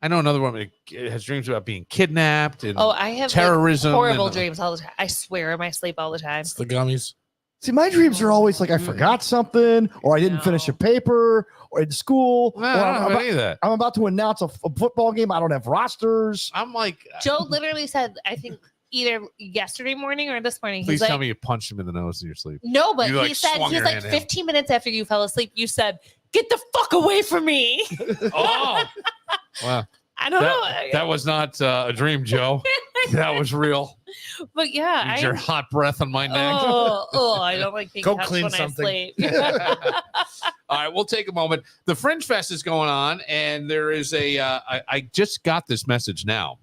Speaker 2: I know another woman has dreams about being kidnapped and
Speaker 4: I have
Speaker 2: terrorism,
Speaker 4: horrible dreams all the time. I swear in my sleep all the time.
Speaker 5: It's the gummies.
Speaker 3: See, my dreams are always like I forgot something, or I didn't finish a paper, or in school.
Speaker 2: No, I don't have any of that.
Speaker 3: I'm about to announce a football game. I don't have rosters.
Speaker 2: I'm like,
Speaker 4: Joe literally said, I think either yesterday morning or this morning.
Speaker 2: Please tell me you punched him in the nose in your sleep.
Speaker 4: No, but he said he's like 15 minutes after you fell asleep. You said, "Get the fuck away from me."
Speaker 2: Oh, wow.
Speaker 4: I don't know.
Speaker 2: That was not a dream, Joe. That was real.
Speaker 4: But yeah,
Speaker 2: your hot breath on my neck.
Speaker 4: I don't like being
Speaker 5: Go
Speaker 4: touched
Speaker 5: clean
Speaker 4: when
Speaker 5: something.
Speaker 4: I sleep.
Speaker 2: All right, we'll take a moment. The Fringe Fest is going on, and there is I just got this message now.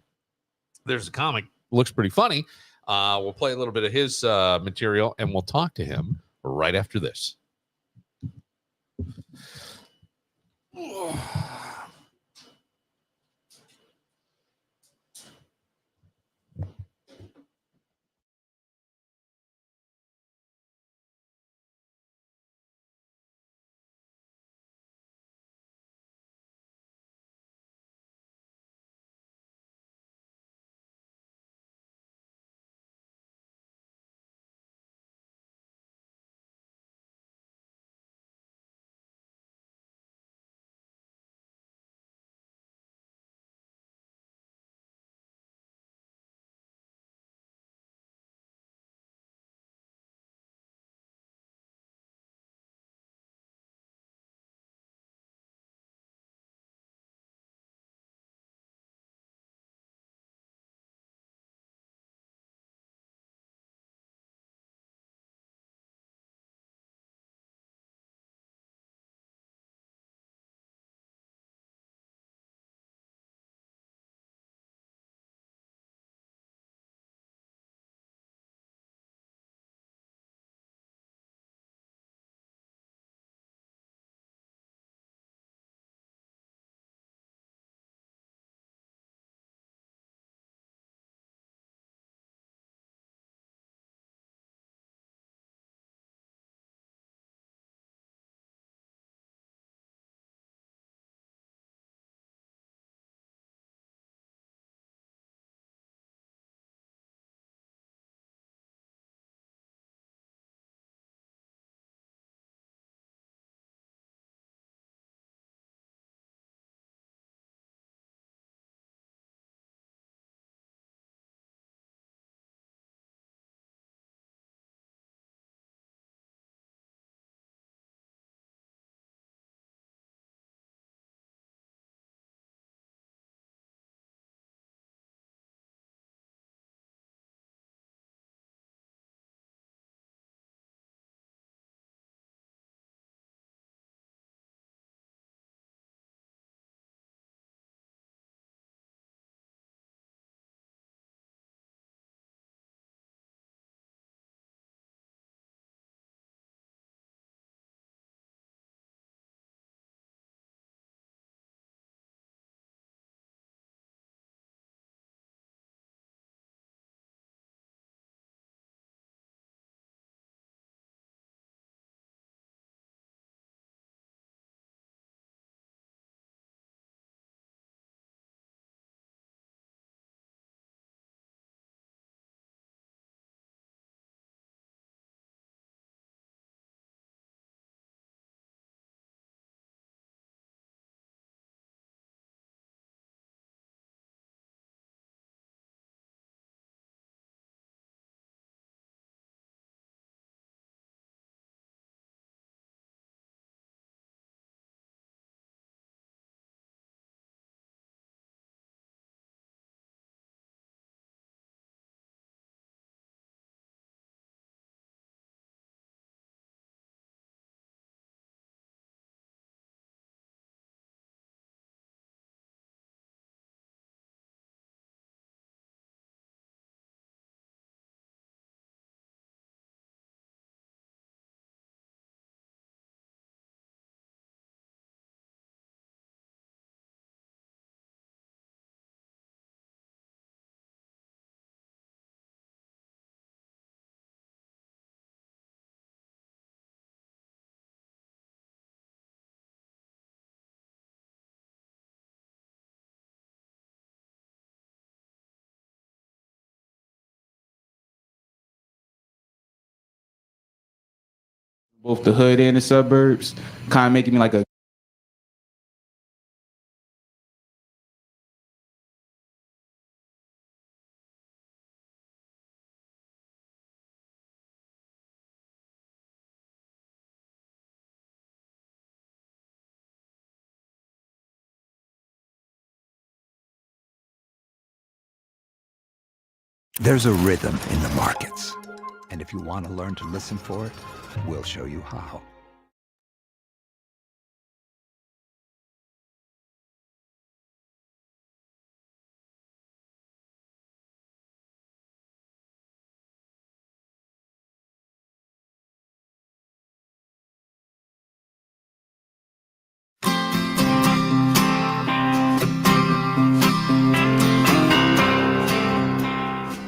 Speaker 2: There's a comic, looks pretty funny. We'll play a little bit of his material, and we'll talk to him right after this.
Speaker 7: both the hood and the suburbs, kind of making me like a
Speaker 8: There's a rhythm in the markets, and if you want to learn to listen for it, we'll show you how.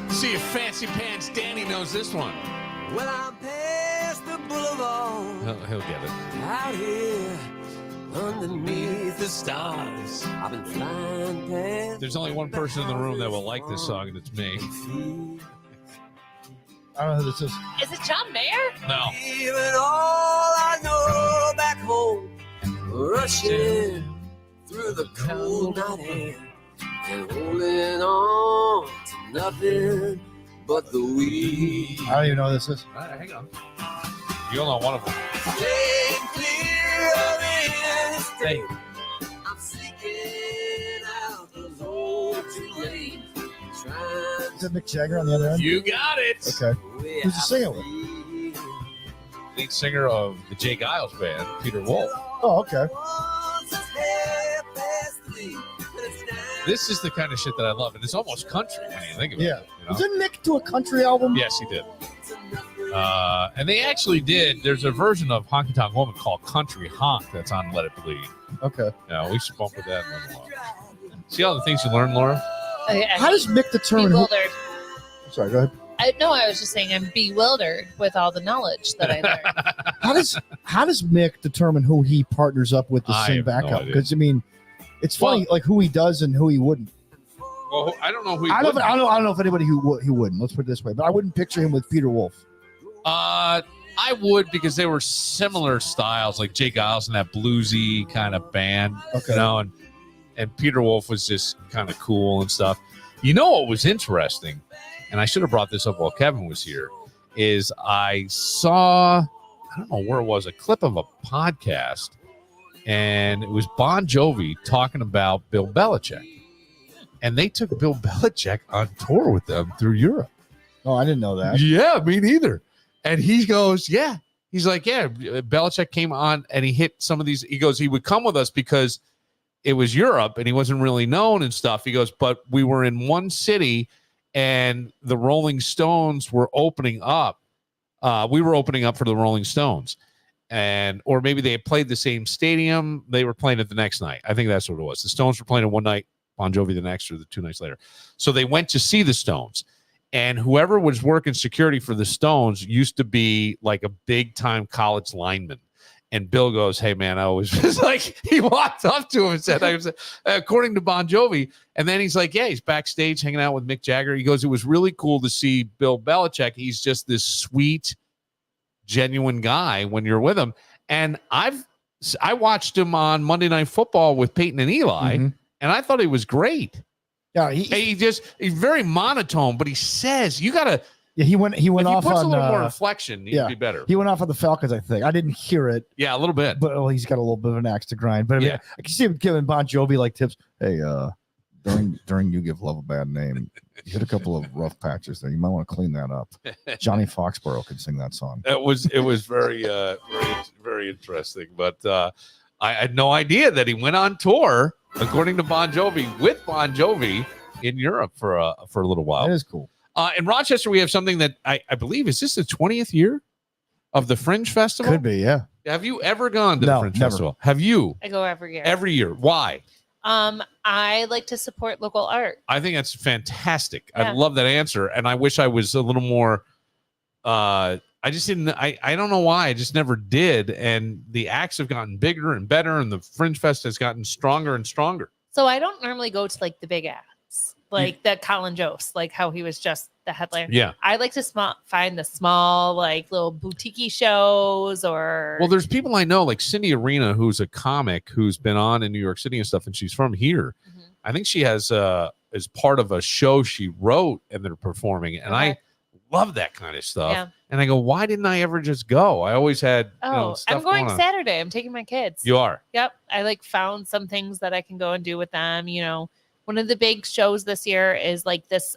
Speaker 2: See if Fancy Pants Danny knows this one.
Speaker 9: Well, I'm past the boulevard.
Speaker 2: He'll get it.
Speaker 9: Out here, underneath the stars, I've been flying past.
Speaker 2: There's only one person in the room that will like this song, and it's me.
Speaker 3: I don't know who this is.
Speaker 4: Is it John Mayer?
Speaker 2: No.
Speaker 9: Even all I know back home, rushing through the cool night air and holding on to nothing but the weed.
Speaker 3: I don't even know who this is.
Speaker 2: All right, hang on. You'll know one of them.
Speaker 9: Stay clear of the
Speaker 2: Hey.
Speaker 9: I'm seeking out those old tree lanes.
Speaker 3: Is that Mick Jagger on the other end?
Speaker 2: You got it.
Speaker 3: Okay. Who's the singer with?
Speaker 2: Lead singer of the Jay Giles band, Peter Wolf.
Speaker 3: Oh, okay.
Speaker 2: This is the kind of shit that I love, and it's almost country when you think of it.
Speaker 3: Yeah.
Speaker 2: You know?
Speaker 3: Didn't Mick do a country album?
Speaker 2: Yes, he did. And they actually did. There's a version of Honky Tonk Woman called Country Honk that's on Let It Bleed.
Speaker 3: Okay.
Speaker 2: Yeah, we used to bump with that in a while. See all the things you learn, Laura?
Speaker 3: How does Mick determine who?
Speaker 4: Bewildered.
Speaker 3: Sorry, go ahead.
Speaker 4: I was just saying I'm bewildered with all the knowledge that I learned.
Speaker 3: How does Mick determine who he partners up with to
Speaker 2: I
Speaker 3: sing
Speaker 2: have no
Speaker 3: backup?
Speaker 2: idea.
Speaker 3: Because I mean, it's funny like who he does and who he wouldn't.
Speaker 2: Well, I don't know who he
Speaker 3: I
Speaker 2: would.
Speaker 3: don't know if anybody who wouldn't. Let's put it this way, but I wouldn't picture him with Peter Wolf.
Speaker 2: I would, because they were similar styles, like Jay Giles and that bluesy kind of band.
Speaker 3: Okay.
Speaker 2: You know, and Peter Wolf was just kind of cool and stuff. You know what was interesting, and I should have brought this up while Kevin was here, is I saw, I don't know where it was, a clip of a podcast, and it was Bon Jovi talking about Bill Belichick. And they took Bill Belichick on tour with them through Europe.
Speaker 3: Oh, I didn't know that.
Speaker 2: Yeah, me neither. And he goes, yeah. He's like, yeah, Belichick came on and he hit some of these. He goes, he would come with us because it was Europe and he wasn't really known and stuff. He goes, but we were in one city and the Rolling Stones were opening up. We were opening up for the Rolling Stones. Or maybe they had played the same stadium. They were playing it the next night. I think that's what it was. The Stones were playing it one night, Bon Jovi the next, or the 2 nights later. So they went to see the Stones. And whoever was working security for the Stones used to be like a big time college lineman. And Bill goes, hey, man, I was just like, he walked up to him and said, according to Bon Jovi. And then he's like, yeah, he's backstage hanging out with Mick Jagger. He goes, it was really cool to see Bill Belichick. He's just this sweet, genuine guy when you're with him. And I watched him on Monday Night Football with Peyton and Eli, and I thought he was great.
Speaker 3: Yeah,
Speaker 2: he's very monotone, but he says you gotta.
Speaker 3: Yeah, he went off
Speaker 2: on a
Speaker 3: little
Speaker 2: more inflection. He'd be better.
Speaker 3: He went off on the Falcons, I think. I didn't hear it.
Speaker 2: Yeah, a little bit.
Speaker 3: But he's got a little bit of an axe to grind. But I mean, I can see him giving Bon Jovi like tips. Hey, during You Give Love a Bad Name, you hit a couple of rough patches there. You might want to clean that up. Johnny Foxborough can sing that song.
Speaker 2: It was very very interesting. But I had no idea that he went on tour, according to Bon Jovi, with Bon Jovi in Europe for a little while.
Speaker 3: That is cool.
Speaker 2: In Rochester, we have something that I believe, is this the 20th year of the Fringe Festival?
Speaker 3: Could be, yeah.
Speaker 2: Have you ever gone to the Fringe Festival? Have you?
Speaker 4: I go every year.
Speaker 2: Every year. Why?
Speaker 4: I like to support local art.
Speaker 2: I think that's fantastic.
Speaker 4: Yeah.
Speaker 2: I love that answer. And I wish I was a little more, I just didn't, I don't know why. I just never did. And the acts have gotten bigger and better, and the Fringe Fest has gotten stronger and stronger.
Speaker 4: So I don't normally go to like the big acts. like the Colin Jost, like how he was just the headliner.
Speaker 2: Yeah.
Speaker 4: I like to find the small, like little boutique shows or.
Speaker 2: Well, there's people I know like Cindy Arena, who's a comic who's been on in New York City and stuff, and she's from here.
Speaker 4: Mhm.
Speaker 2: I think she has is part of a show she wrote and they're performing, and I love that kind of stuff.
Speaker 4: Yeah.
Speaker 2: And I go, why didn't I ever just go? I always had stuff
Speaker 4: I'm going
Speaker 2: on.
Speaker 4: Saturday. I'm taking my kids.
Speaker 2: You are?
Speaker 4: Yep. I like found some things that I can go and do with them. You know, one of the big shows this year is like this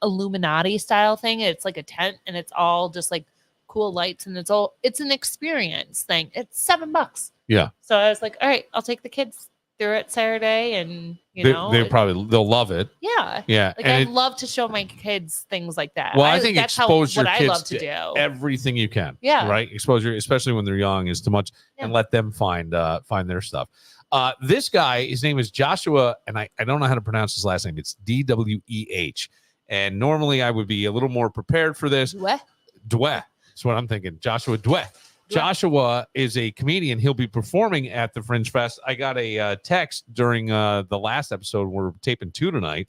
Speaker 4: Illuminati style thing. It's like a tent and it's all just like cool lights and it's an experience thing. It's $7.
Speaker 2: Yeah.
Speaker 4: So I was like, all right, I'll take the kids through it Saturday and they'll
Speaker 2: love it.
Speaker 4: Yeah.
Speaker 2: Yeah.
Speaker 4: Like I love to show my kids things like that.
Speaker 2: Well, I think
Speaker 4: that's
Speaker 2: expose your
Speaker 4: what I
Speaker 2: kids
Speaker 4: love to do.
Speaker 2: everything you can.
Speaker 4: Yeah.
Speaker 2: Right. Exposure, especially when they're young, is too much, and let them find their stuff. This guy, his name is Joshua, and I don't know how to pronounce his last name. It's Dweh. And normally I would be a little more prepared for this. Dweh. That's what I'm thinking. Joshua Dweh. Joshua is a comedian. He'll be performing at the Fringe Fest. I got a text during the last episode. We're taping 2 tonight,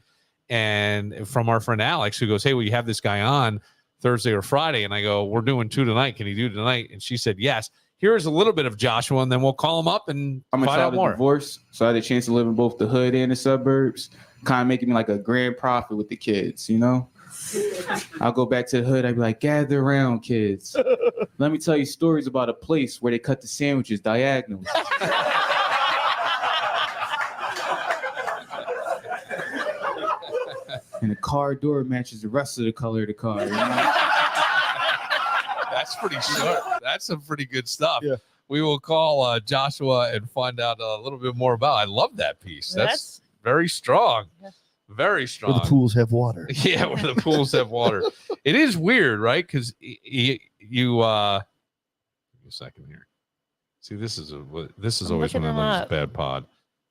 Speaker 2: and from our friend Alex, who goes, "Hey, will you have this guy on Thursday or Friday?" And I go, "We're doing 2 tonight. Can you do tonight?" And she said, "Yes." Here's a little bit of Joshua, and then we'll call him up and
Speaker 7: I'm a
Speaker 2: find
Speaker 7: child
Speaker 2: out more.
Speaker 7: of divorce, so I had a chance to live in both the hood and the suburbs, kind of making me like a grand prophet with the kids, you know? I'll go back to the hood. I'd be like, gather around, kids. Let me tell you stories about a place where they cut the sandwiches diagonally. And the car door matches the rest of the color of the car. You know?
Speaker 2: That's pretty short. That's some pretty good stuff.
Speaker 3: Yeah.
Speaker 2: We will call Joshua and find out a little bit more about. I love that piece. That's very strong. Very strong.
Speaker 3: Where the pools have water.
Speaker 2: Yeah, where the pools have water. It is weird, right? Because you give me a second here. See, this is always one of those bad pod.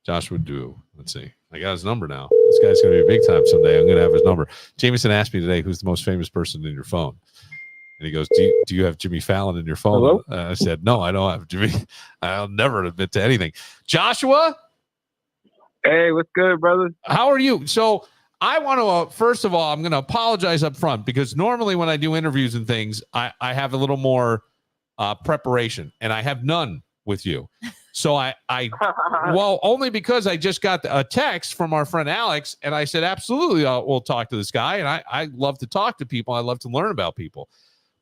Speaker 2: Joshua Dew. Let's see. I got his number now. This guy's going to be big time someday. I'm going to have his number. Jameson asked me today, who's the most famous person in your phone? And he goes, do you have Jimmy Fallon in your phone? I said, no, I don't have Jimmy. I'll never admit to anything. Joshua?
Speaker 6: Hey, what's good, brother?
Speaker 2: How are you? So I want to, first of all, I'm going to apologize up front because normally when I do interviews and things, I have a little more preparation, and I have none with you. So well, only because I just got a text from our friend Alex, and I said, absolutely, we'll talk to this guy. And I love to talk to people. I love to learn about people.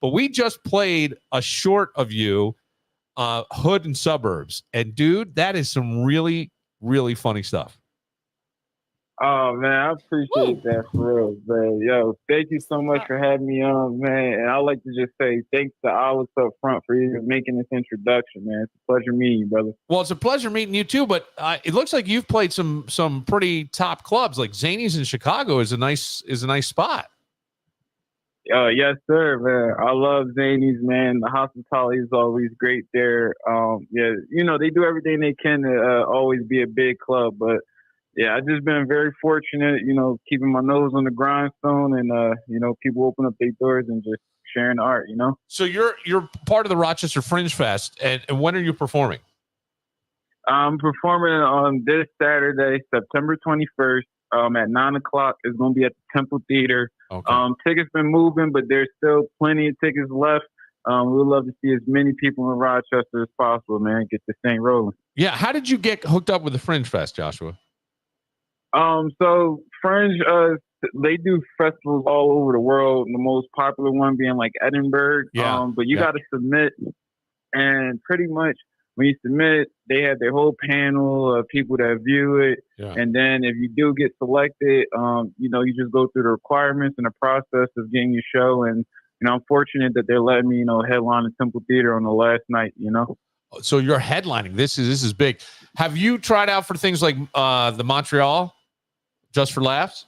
Speaker 2: But we just played a short of you, Hood and Suburbs. And dude, that is some really, really funny stuff.
Speaker 10: Oh man, I appreciate that for real, man. Yo, thank you so much for having me on, man. And I'd like to just say thanks to Alice up front for even making this introduction, man. It's a pleasure meeting you, brother.
Speaker 2: Well, it's a pleasure meeting you too. But it looks like you've played some pretty top clubs, like Zany's in Chicago is a nice spot.
Speaker 10: Yes, sir, man. I love Zany's, man. The hospitality is always great there. Yeah, you know, they do everything they can to always be a big club, but yeah, I've just been very fortunate, you know, keeping my nose on the grindstone and, you know, people open up their doors and just sharing the art, you know?
Speaker 2: So you're part of the Rochester Fringe Fest, and when are you performing?
Speaker 10: I'm performing on this Saturday, September 21st, at 9 o'clock. It's going to be at the Temple Theater.
Speaker 2: Okay.
Speaker 10: Tickets been moving, but there's still plenty of tickets left. We'd love to see as many people in Rochester as possible, man. Get this thing rolling.
Speaker 2: Yeah. How did you get hooked up with the Fringe Fest, Joshua?
Speaker 10: So Fringe, they do festivals all over the world. The most popular one being like Edinburgh.
Speaker 2: Yeah.
Speaker 10: But you got to submit, and pretty much when you submit, they have their whole panel of people that view it.
Speaker 2: Yeah.
Speaker 10: And then if you do get selected, you know, you just go through the requirements and the process of getting your show. And, you know, I'm fortunate that they're letting me, you know, headline the Temple Theater on the last night, you know.
Speaker 2: So you're headlining. This is big. Have you tried out for things like the Montreal Just for Laughs?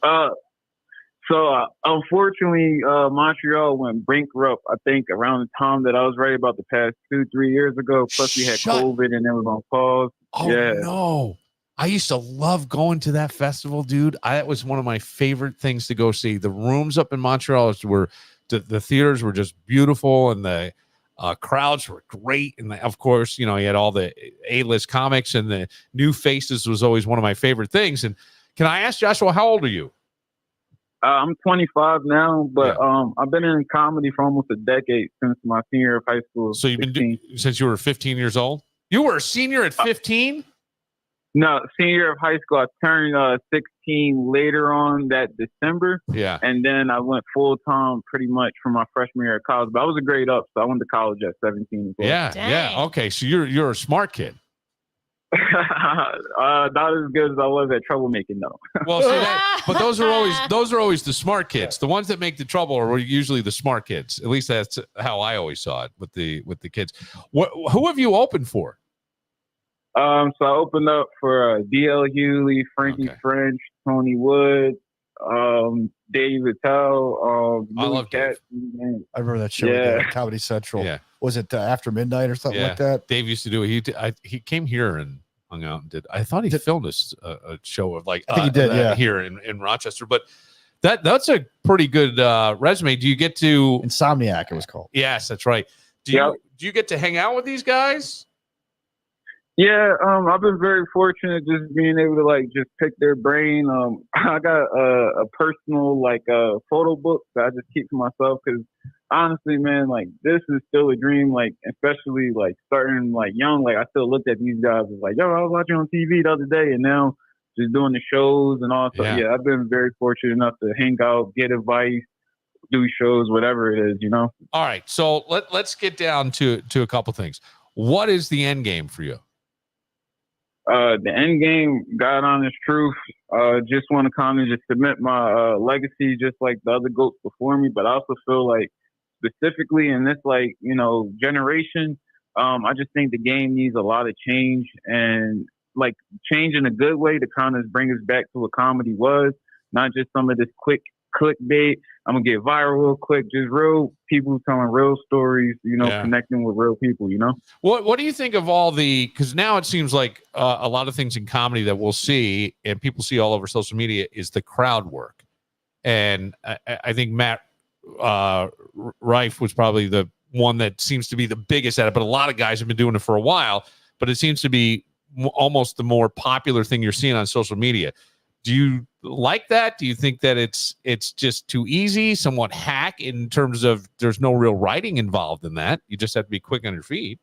Speaker 10: Unfortunately, Montreal went bankrupt, I think, around the time that I was right about the past 2-3 years ago. Plus, we had COVID and it was on pause.
Speaker 2: Oh,
Speaker 10: yeah.
Speaker 2: No. I used to love going to that festival, dude. That was one of my favorite things to go see. The rooms up in Montreal were, the theaters were just beautiful, and the crowds were great. And of course, you know, you had all the A-list comics, and the new faces was always one of my favorite things. And Can I ask, Joshua, how old are you?
Speaker 10: I'm 25 now, but I've been in comedy for almost a decade since my senior year of high school.
Speaker 2: So you've been doing since you were 15 years old? You were a senior at 15?
Speaker 10: No, senior year of high school. I turned 16 later on that December.
Speaker 2: Yeah.
Speaker 10: And then I went full time pretty much for my freshman year of college. But I was a grade up, so I went to college at 17 as well.
Speaker 2: Yeah, yeah. Okay, so you're a smart kid.
Speaker 10: Not as good as I was at troublemaking, though.
Speaker 2: Well, see but those are always the smart kids. The ones that make the trouble are usually the smart kids. At least that's how I always saw it with the kids. Who have you opened for?
Speaker 10: So I opened up for D.L. Hughley, Frankie French, Tony Wood, Dave Attell,
Speaker 2: I love Dave.
Speaker 3: I remember that show at Comedy Central.
Speaker 2: Yeah.
Speaker 3: Was it After Midnight or something like that?
Speaker 2: Dave used to do it. He came here and hung out and did. I thought he filmed a show of like
Speaker 3: I think he did,
Speaker 2: here in Rochester. But that's a pretty good resume. Do you get to
Speaker 3: Insomniac? It was called.
Speaker 2: Yes, that's right. Do you get to hang out with these guys?
Speaker 10: Yeah, I've been very fortunate just being able to like just pick their brain. I got a personal like photo book that I just keep to myself because honestly, man, like this is still a dream. Like especially like starting like young, like I still looked at these guys as like, yo, I was watching on TV the other day, and now just doing the shows and all stuff. Yeah, I've been very fortunate enough to hang out, get advice, do shows, whatever it is, you know.
Speaker 2: All right, so let's get down to a couple things. What is the end game for you?
Speaker 10: The end game, God honest truth, just want to kind of just submit my legacy just like the other GOATs before me. But I also feel like specifically in this like, you know, generation, I just think the game needs a lot of change and like change in a good way to kind of bring us back to what comedy was, not just some of this quick clickbait. I'm gonna get viral real quick, just real people telling real stories, you know, connecting with real people, you know.
Speaker 2: What do you think of all because now it seems like a lot of things in comedy that we'll see and people see all over social media is the crowd work. And I think Matt Rife was probably the one that seems to be the biggest at it, but a lot of guys have been doing it for a while, but it seems to be almost the more popular thing you're seeing on social media. Do you like that? Do you think that it's just too easy, somewhat hack in terms of there's no real writing involved in that? You just have to be quick on your feet.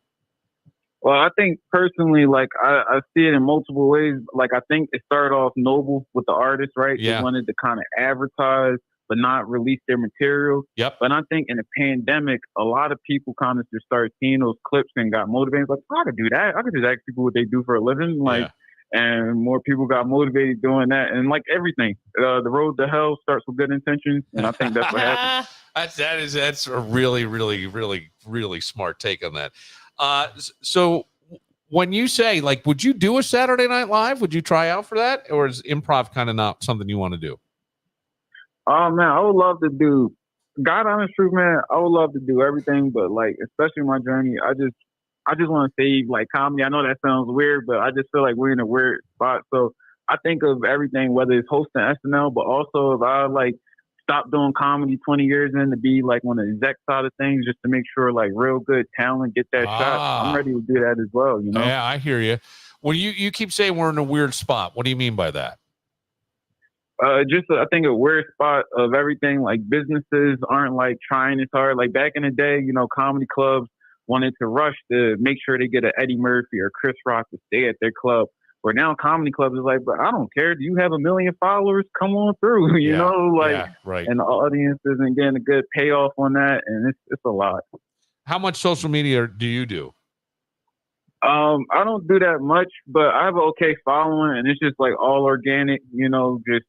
Speaker 10: Well, I think personally, like I see it in multiple ways. Like I think it started off noble with the artist, right?
Speaker 2: Yeah.
Speaker 10: They wanted to kind of advertise but not release their material.
Speaker 2: Yep.
Speaker 10: But I think in the pandemic, a lot of people kind of just started seeing those clips and got motivated. Like, I could do that. I could just ask people what they do for a living. Like, and more people got motivated doing that. And like everything, the road to hell starts with good intentions. And I think that's what happened.
Speaker 2: That's a really, really, really, really smart take on that. So when you say, like, would you do a Saturday Night Live? Would you try out for that? Or is improv kind of not something you want to do?
Speaker 10: Oh, man, I would love to do, God honest truth, man, I would love to do everything. But, like, especially my journey, I just want to save, like, comedy. I know that sounds weird, but I just feel like we're in a weird spot. So I think of everything, whether it's hosting SNL, but also if I, like, stop doing comedy 20 years in to be, like, on the exec side of things, just to make sure, like, real good talent get that shot. I'm ready to do that as well, you know?
Speaker 2: Yeah, I hear you. Well, you keep saying we're in a weird spot. What do you mean by that?
Speaker 10: Just I think a weird spot of everything. Like businesses aren't like trying as hard. Like back in the day, you know, comedy clubs wanted to rush to make sure they get an Eddie Murphy or Chris Rock to stay at their club. Where now comedy clubs is like, but I don't care. Do you have 1 million followers? Come on through, you know, like,
Speaker 2: right.
Speaker 10: And the audience isn't getting a good payoff on that, and it's a lot.
Speaker 2: How much social media do you do?
Speaker 10: I don't do that much, but I have an okay following, and it's just like all organic, you know, just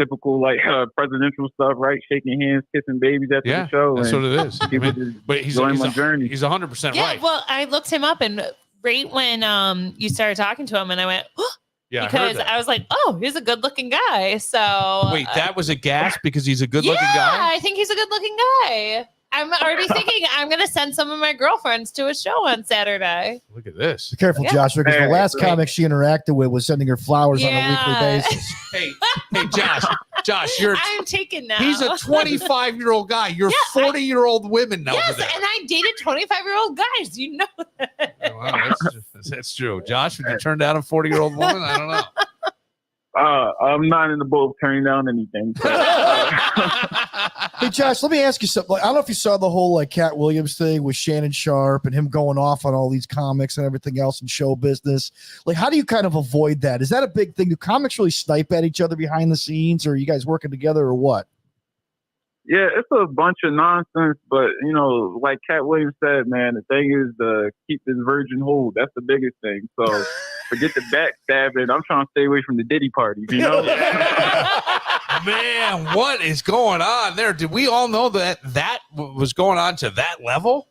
Speaker 10: typical like presidential stuff, right? Shaking hands, kissing babies after the show.
Speaker 2: That's what it is.
Speaker 10: But he's my journey.
Speaker 2: He's 100% right.
Speaker 4: Well, I looked him up, and right when you started talking to him, and I went, oh, because I was like, oh, he's a good-looking guy. So
Speaker 2: wait, that was a gas because he's a good-looking guy?
Speaker 4: Yeah, I think he's a good-looking guy. I'm already thinking I'm going to send some of my girlfriends to a show on Saturday.
Speaker 2: Look at this.
Speaker 3: Be careful, Joshua, because the last comic she interacted with was sending her flowers on a weekly basis.
Speaker 2: Hey, Josh,
Speaker 4: I'm taken now.
Speaker 2: He's a 25-year-old guy. You're 40-year-old women now.
Speaker 4: Yes, and I dated 25-year-old guys. You know that.
Speaker 2: Wow, that's true. Josh, would you turn down a 40-year-old woman? I don't know.
Speaker 10: I'm not in the boat turning down anything. So,
Speaker 3: Hey, Josh, let me ask you something. Like, I don't know if you saw the whole like Cat Williams thing with Shannon Sharp and him going off on all these comics and everything else in show business. Like, how do you kind of avoid that? Is that a big thing? Do comics really snipe at each other behind the scenes, or are you guys working together, or what?
Speaker 10: yeah, it's a bunch of nonsense, but like Cat Williams said, man, the thing is to keep this virgin hold. That's the biggest thing. So forget the backstabbing. I'm trying to stay away from the Diddy parties,
Speaker 2: Man, what is going on there? Did we all know that was going on to that level?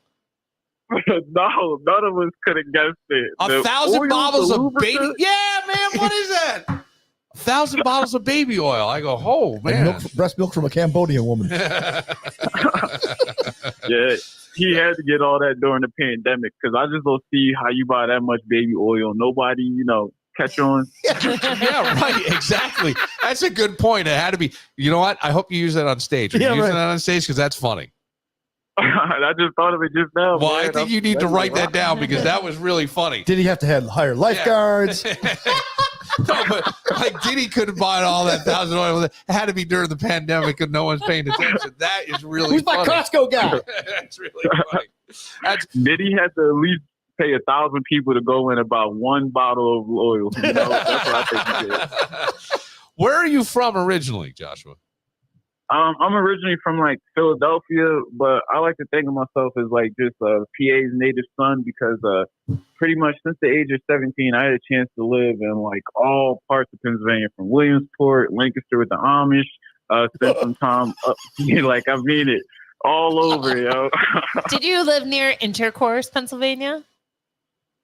Speaker 10: No, none of us could have guessed it.
Speaker 2: 1,000 bottles of baby. Yeah, man, what is that? 1,000 bottles of baby oil. I go, oh man,
Speaker 3: breast milk from a Cambodian woman.
Speaker 10: Yeah, he had to get all that during the pandemic because I just don't see how you buy that much baby oil. Nobody, catch on.
Speaker 2: Yeah, right. Exactly. That's a good point. It had to be. You know what? I hope you use that on stage. Are you using that on stage because that's funny.
Speaker 10: I just thought of it just now.
Speaker 2: Well,
Speaker 10: man.
Speaker 2: I think you need to write that down because that was really funny.
Speaker 3: Did he have to hire lifeguards?
Speaker 2: No, but like Diddy couldn't buy all that 1,000 oil. It had to be during the pandemic and no one's paying attention. That is really
Speaker 3: Who's
Speaker 2: funny.
Speaker 3: my Costco guy?
Speaker 2: That's really funny.
Speaker 10: Diddy had to at least pay 1,000 people to go in about one bottle of oil. That's what I think he did.
Speaker 2: Where are you from originally, Joshua?
Speaker 10: I'm originally from like Philadelphia, but I like to think of myself as like just PA's native son because pretty much since the age of 17, I had a chance to live in like all parts of Pennsylvania, from Williamsport, Lancaster with the Amish, spent some time up, all over, yo.
Speaker 4: Did you live near Intercourse, Pennsylvania?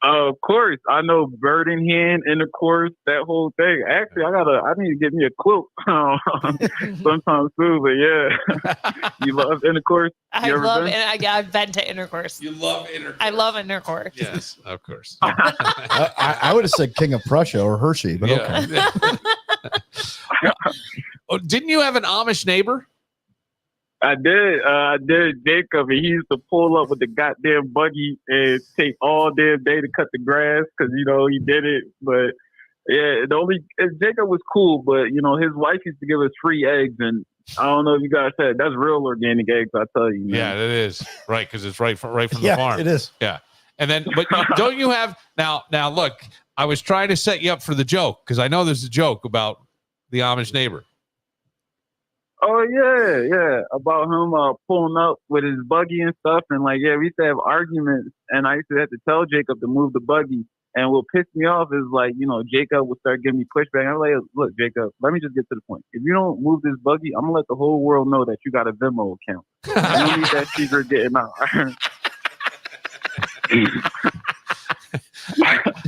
Speaker 10: Of course, I know bird in hand, intercourse, that whole thing. Actually, I need to get me a quilt sometime soon. But yeah, you love intercourse.
Speaker 4: I've been to Intercourse.
Speaker 2: You love Intercourse.
Speaker 4: I love Intercourse.
Speaker 2: Yes, of course.
Speaker 3: I would have said King of Prussia or Hershey, but okay.
Speaker 2: Oh, didn't you have an Amish neighbor?
Speaker 10: I did, Jacob, and he used to pull up with the goddamn buggy and take all damn day to cut the grass because, he did it. But, yeah, Jacob was cool, but, his wife used to give us free eggs, and I don't know if you guys said, that's real organic eggs, I tell you. Man.
Speaker 2: Yeah, it is. Right, because it's right from the farm.
Speaker 3: It is.
Speaker 2: Yeah. And then, but don't you have, now, look, I was trying to set you up for the joke because I know there's a joke about the Amish neighbor.
Speaker 10: Oh, yeah. About him pulling up with his buggy and stuff. And, we used to have arguments. And I used to have to tell Jacob to move the buggy. And what pissed me off is, Jacob would start giving me pushback. I'm like, look, Jacob, let me just get to the point. If you don't move this buggy, I'm going to let the whole world know that you got a Venmo account. I don't need that secret getting out.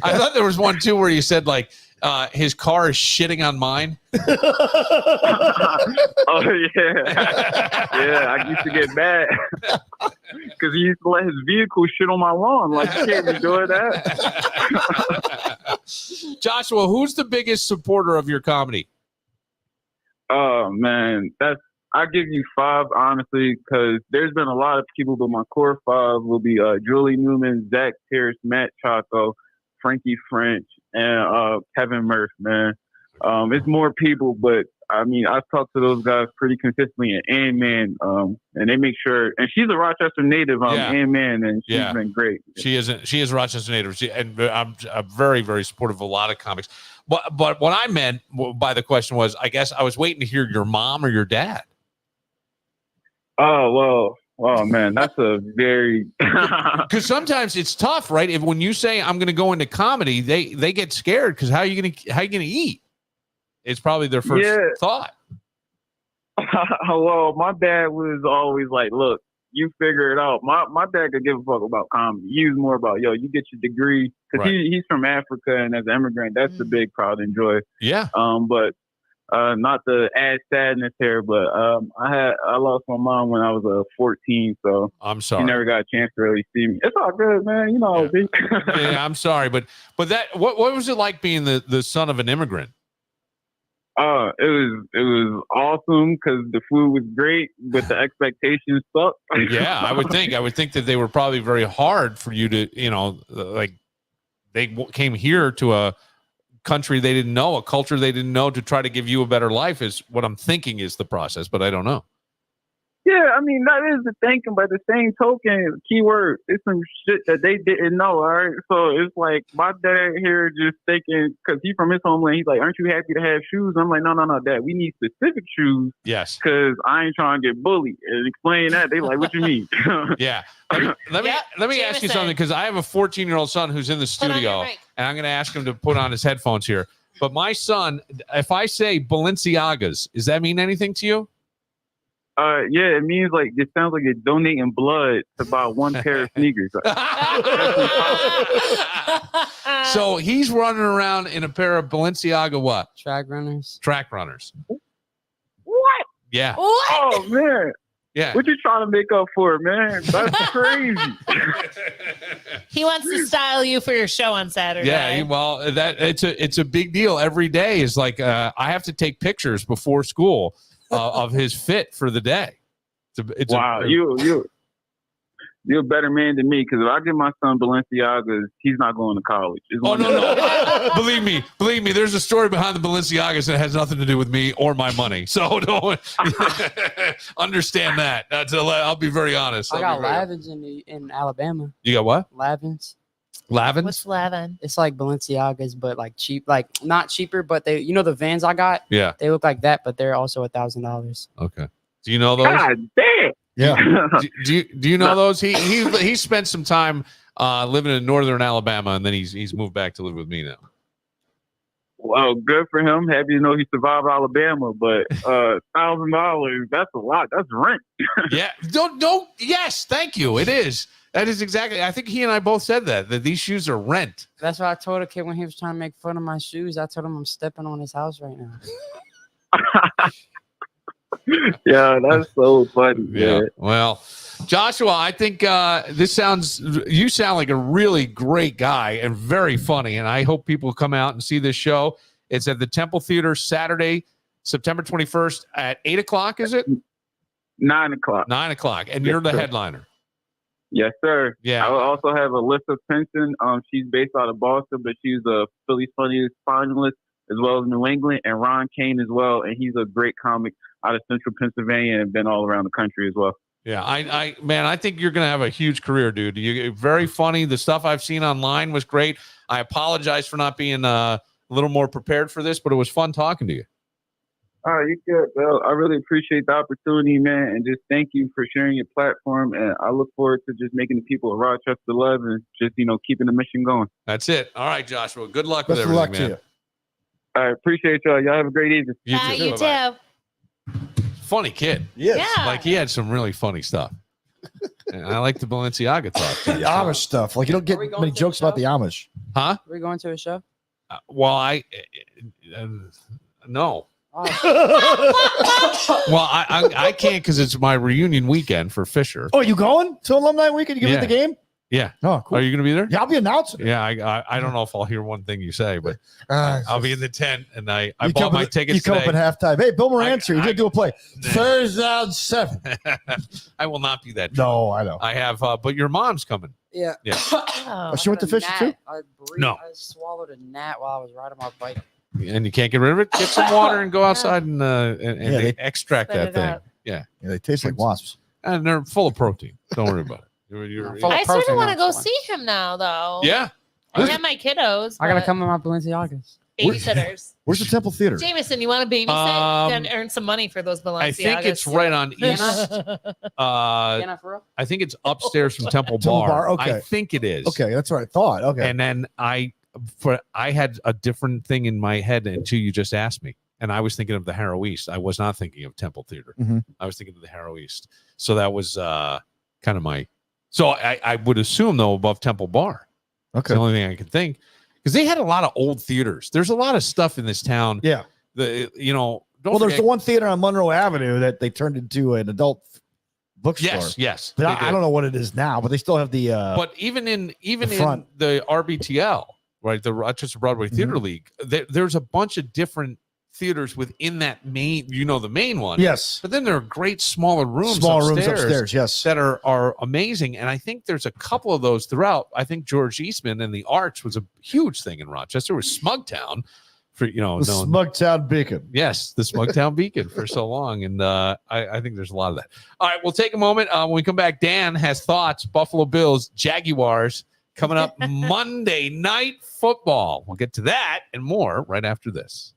Speaker 2: I thought there was one, too, where you said, his car is shitting on mine.
Speaker 10: Oh, yeah. Yeah, I used to get mad because he used to let his vehicle shit on my lawn. You can't be doing that.
Speaker 2: Joshua, who's the biggest supporter of your comedy?
Speaker 10: Oh, man. I'll give you 5, honestly, because there's been a lot of people, but my core 5 will be Julie Newman, Zach Pierce, Matt Chaco, Frankie French, and Kevin Murph, man. It's more people, but I've talked to those guys pretty consistently, and Ann Man, and they make sure. And she's a Rochester native, Ann Man, and she's been great.
Speaker 2: She is a Rochester native, and I'm very, very supportive of a lot of comics. But what I meant by the question was, I guess I was waiting to hear your mom or your dad.
Speaker 10: Oh well. Man, that's a very
Speaker 2: because sometimes it's tough, right? When you say I'm going to go into comedy, they get scared because how are you going to eat? It's probably their first thought.
Speaker 10: Well, my dad was always like, "Look, you figure it out." My dad could give a fuck about comedy. He was more about, "Yo, you get your degree," because he's from Africa, and as an immigrant, that's the big pride and joy.
Speaker 2: Yeah.
Speaker 10: But. Not to add sadness here, but I lost my mom when I was 14, so
Speaker 2: I'm sorry.
Speaker 10: She never got a chance to really see me. It's all good, man.
Speaker 2: Yeah, I'm sorry, but that what was it like being the son of an immigrant?
Speaker 10: It was awesome because the food was great, but the expectations sucked.
Speaker 2: Yeah, I would think that they were probably very hard for you to, they came here to a country they didn't know, a culture they didn't know, to try to give you a better life is what I'm thinking is the process, but I don't know.
Speaker 10: Yeah, I mean, that is the thinking, but the same token, keyword, it's some shit that they didn't know, all right? So it's like my dad here just thinking, because he's from his homeland, he's like, aren't you happy to have shoes? I'm like, no, Dad, we need specific shoes.
Speaker 2: Yes.
Speaker 10: Because I ain't trying to get bullied. And explain that, they like, what you mean?
Speaker 2: Yeah. Let me ask you something, because I have a 14-year-old son who's in the studio, and I'm going to ask him to put on his headphones here. But my son, if I say Balenciagas, does that mean anything to you?
Speaker 10: Yeah, it means like it sounds like you're donating blood to buy one pair of sneakers.
Speaker 2: So he's running around in a pair of Balenciaga what?
Speaker 11: Track runners.
Speaker 2: Track runners.
Speaker 10: What?
Speaker 2: Yeah.
Speaker 4: What?
Speaker 10: Oh man.
Speaker 2: Yeah.
Speaker 10: What you trying to make up for, man? That's crazy.
Speaker 4: He wants to style you for your show on Saturday.
Speaker 2: Yeah, well, it's a big deal. Every day is like I have to take pictures before school of his fit for the day.
Speaker 10: Wow, you're a better man than me, because if I give my son Balenciagas, he's not going to college.
Speaker 2: No. Believe me. There's a story behind the Balenciagas that has nothing to do with me or my money. So don't understand that. I'll be very honest.
Speaker 11: I got Lavins in Alabama.
Speaker 2: You got what?
Speaker 11: Lavins.
Speaker 2: Lavins?
Speaker 4: What's Lavin?
Speaker 11: It's like Balenciagas, but like cheap, like not cheaper, but they, the Vans I got.
Speaker 2: Yeah.
Speaker 11: They look like that, but they're also $1,000.
Speaker 2: Okay. Do you know those?
Speaker 10: God damn.
Speaker 3: Yeah.
Speaker 2: Do you know those? He spent some time living in northern Alabama, and then he's moved back to live with me now.
Speaker 10: Well, good for him. Happy to know he survived Alabama, but $1,000, that's a lot. That's rent.
Speaker 2: Yeah. Don't. Yes. Thank you. It is. That is exactly. I think he and I both said that these shoes are rent.
Speaker 11: That's what I told a kid when he was trying to make fun of my shoes. I told him I'm stepping on his house right now.
Speaker 10: Yeah, that's so funny.
Speaker 2: Yeah.
Speaker 10: Man.
Speaker 2: Well, Joshua, I think you sound like a really great guy and very funny. And I hope people come out and see this show. It's at the Temple Theater Saturday, September 21st at 8:00. Is it?
Speaker 10: 9 o'clock.
Speaker 2: 9 o'clock. And you're the headliner.
Speaker 10: Yes, sir.
Speaker 2: Yeah.
Speaker 10: I also have Alyssa Pinson. She's based out of Boston, but she's a Philly's Funniest finalist as well as New England, and Ron Kane as well. And he's a great comic out of Central Pennsylvania and been all around the country as well.
Speaker 2: Yeah, I think you're going to have a huge career, dude. You're very funny. The stuff I've seen online was great. I apologize for not being a little more prepared for this, but it was fun talking to you.
Speaker 10: You're good, Bill. I really appreciate the opportunity, man, and just thank you for sharing your platform. And I look forward to just making the people of Rochester love and just, keeping the mission going.
Speaker 2: That's it. All right, Joshua. Good luck
Speaker 3: Best
Speaker 2: with
Speaker 3: of luck
Speaker 2: everything,
Speaker 3: to
Speaker 2: man.
Speaker 3: you.
Speaker 10: I appreciate y'all. Y'all have a great evening.
Speaker 2: You
Speaker 4: Bye,
Speaker 2: too.
Speaker 4: you
Speaker 2: Bye-bye.
Speaker 4: too.
Speaker 2: Funny kid.
Speaker 3: Yes.
Speaker 4: Yeah.
Speaker 2: Like he had some really funny stuff. And I like the Balenciaga talk.
Speaker 3: The Amish stuff. Like you don't get
Speaker 11: Are we going
Speaker 3: many
Speaker 11: to
Speaker 3: jokes
Speaker 11: the
Speaker 3: about the Amish.
Speaker 2: Huh?
Speaker 11: Are we going to a show?
Speaker 2: Well, no.
Speaker 11: Oh.
Speaker 2: Well, I can't because it's my reunion weekend for Fisher.
Speaker 3: Oh, you going to alumni weekend? You gonna be
Speaker 2: Yeah.
Speaker 3: at the game?
Speaker 2: Yeah.
Speaker 3: Oh, cool.
Speaker 2: Are you going to be there?
Speaker 3: Yeah, I'll be announcing.
Speaker 2: Yeah, I don't know if I'll hear one thing you say, but I'll be in the tent, and I bought my tickets
Speaker 3: You come
Speaker 2: today.
Speaker 3: up at halftime. Hey, Bill Moran's here. He's gonna do a play.
Speaker 2: Nah.
Speaker 3: Thursday down 7.
Speaker 2: I will not be that drunk.
Speaker 3: No, I know.
Speaker 2: I have, but your mom's coming.
Speaker 11: Yeah.
Speaker 2: Yeah.
Speaker 4: Oh.
Speaker 3: She went to Fisher too?
Speaker 2: No.
Speaker 11: I swallowed a gnat while I was riding my bike.
Speaker 2: And you can't get rid of it. Get some water and go outside and
Speaker 3: they
Speaker 2: extract
Speaker 4: Spit
Speaker 2: that
Speaker 4: it
Speaker 2: thing.
Speaker 4: out.
Speaker 2: Yeah,
Speaker 3: they taste like wasps.
Speaker 2: And they're full of protein. Don't worry about it.
Speaker 4: I sort of want to go see him now, though.
Speaker 2: Yeah.
Speaker 4: I have my kiddos.
Speaker 11: I gotta
Speaker 4: but
Speaker 11: come with my Balenciagas.
Speaker 4: Babysitters.
Speaker 3: Where's the Temple Theater?
Speaker 4: Jameson, you want to babysit and earn some money for those Balenciagas?
Speaker 2: I think it's right on East. I think it's upstairs from Temple Bar.
Speaker 3: Okay.
Speaker 2: I think it is.
Speaker 3: Okay, that's what I thought. Okay.
Speaker 2: And then I had a different thing in my head until you just asked me. And I was thinking of the Harrow East. I was not thinking of Temple Theater.
Speaker 3: Mhm.
Speaker 2: I was thinking of the Harrow East. So that was kind of my. So I would assume though above Temple Bar.
Speaker 3: Okay.
Speaker 2: It's the only thing I could think because they had a lot of old theaters. There's a lot of stuff in this town.
Speaker 3: Yeah.
Speaker 2: There's
Speaker 3: the one theater on Monroe Avenue that they turned into an adult bookstore.
Speaker 2: Yes.
Speaker 3: But
Speaker 2: they
Speaker 3: I
Speaker 2: did.
Speaker 3: don't know what it is now, but they still have the.
Speaker 2: But even in
Speaker 3: front.
Speaker 2: the RBTL, right, the Rochester Broadway Theater League, there's a bunch of different theaters within that main, the main one.
Speaker 3: Yes.
Speaker 2: But then there are great smaller rooms
Speaker 3: Yes.
Speaker 2: that are amazing. And I think there's a couple of those throughout. I think George Eastman and the Arch was a huge thing in Rochester. It was Smugtown for,
Speaker 3: the Smugtown Beacon.
Speaker 2: Yes, the Smugtown Beacon for so long. And I think there's a lot of that. All right, we'll take a moment. When we come back, Dan has thoughts. Buffalo Bills, Jaguars coming up Monday Night Football. We'll get to that and more right after this.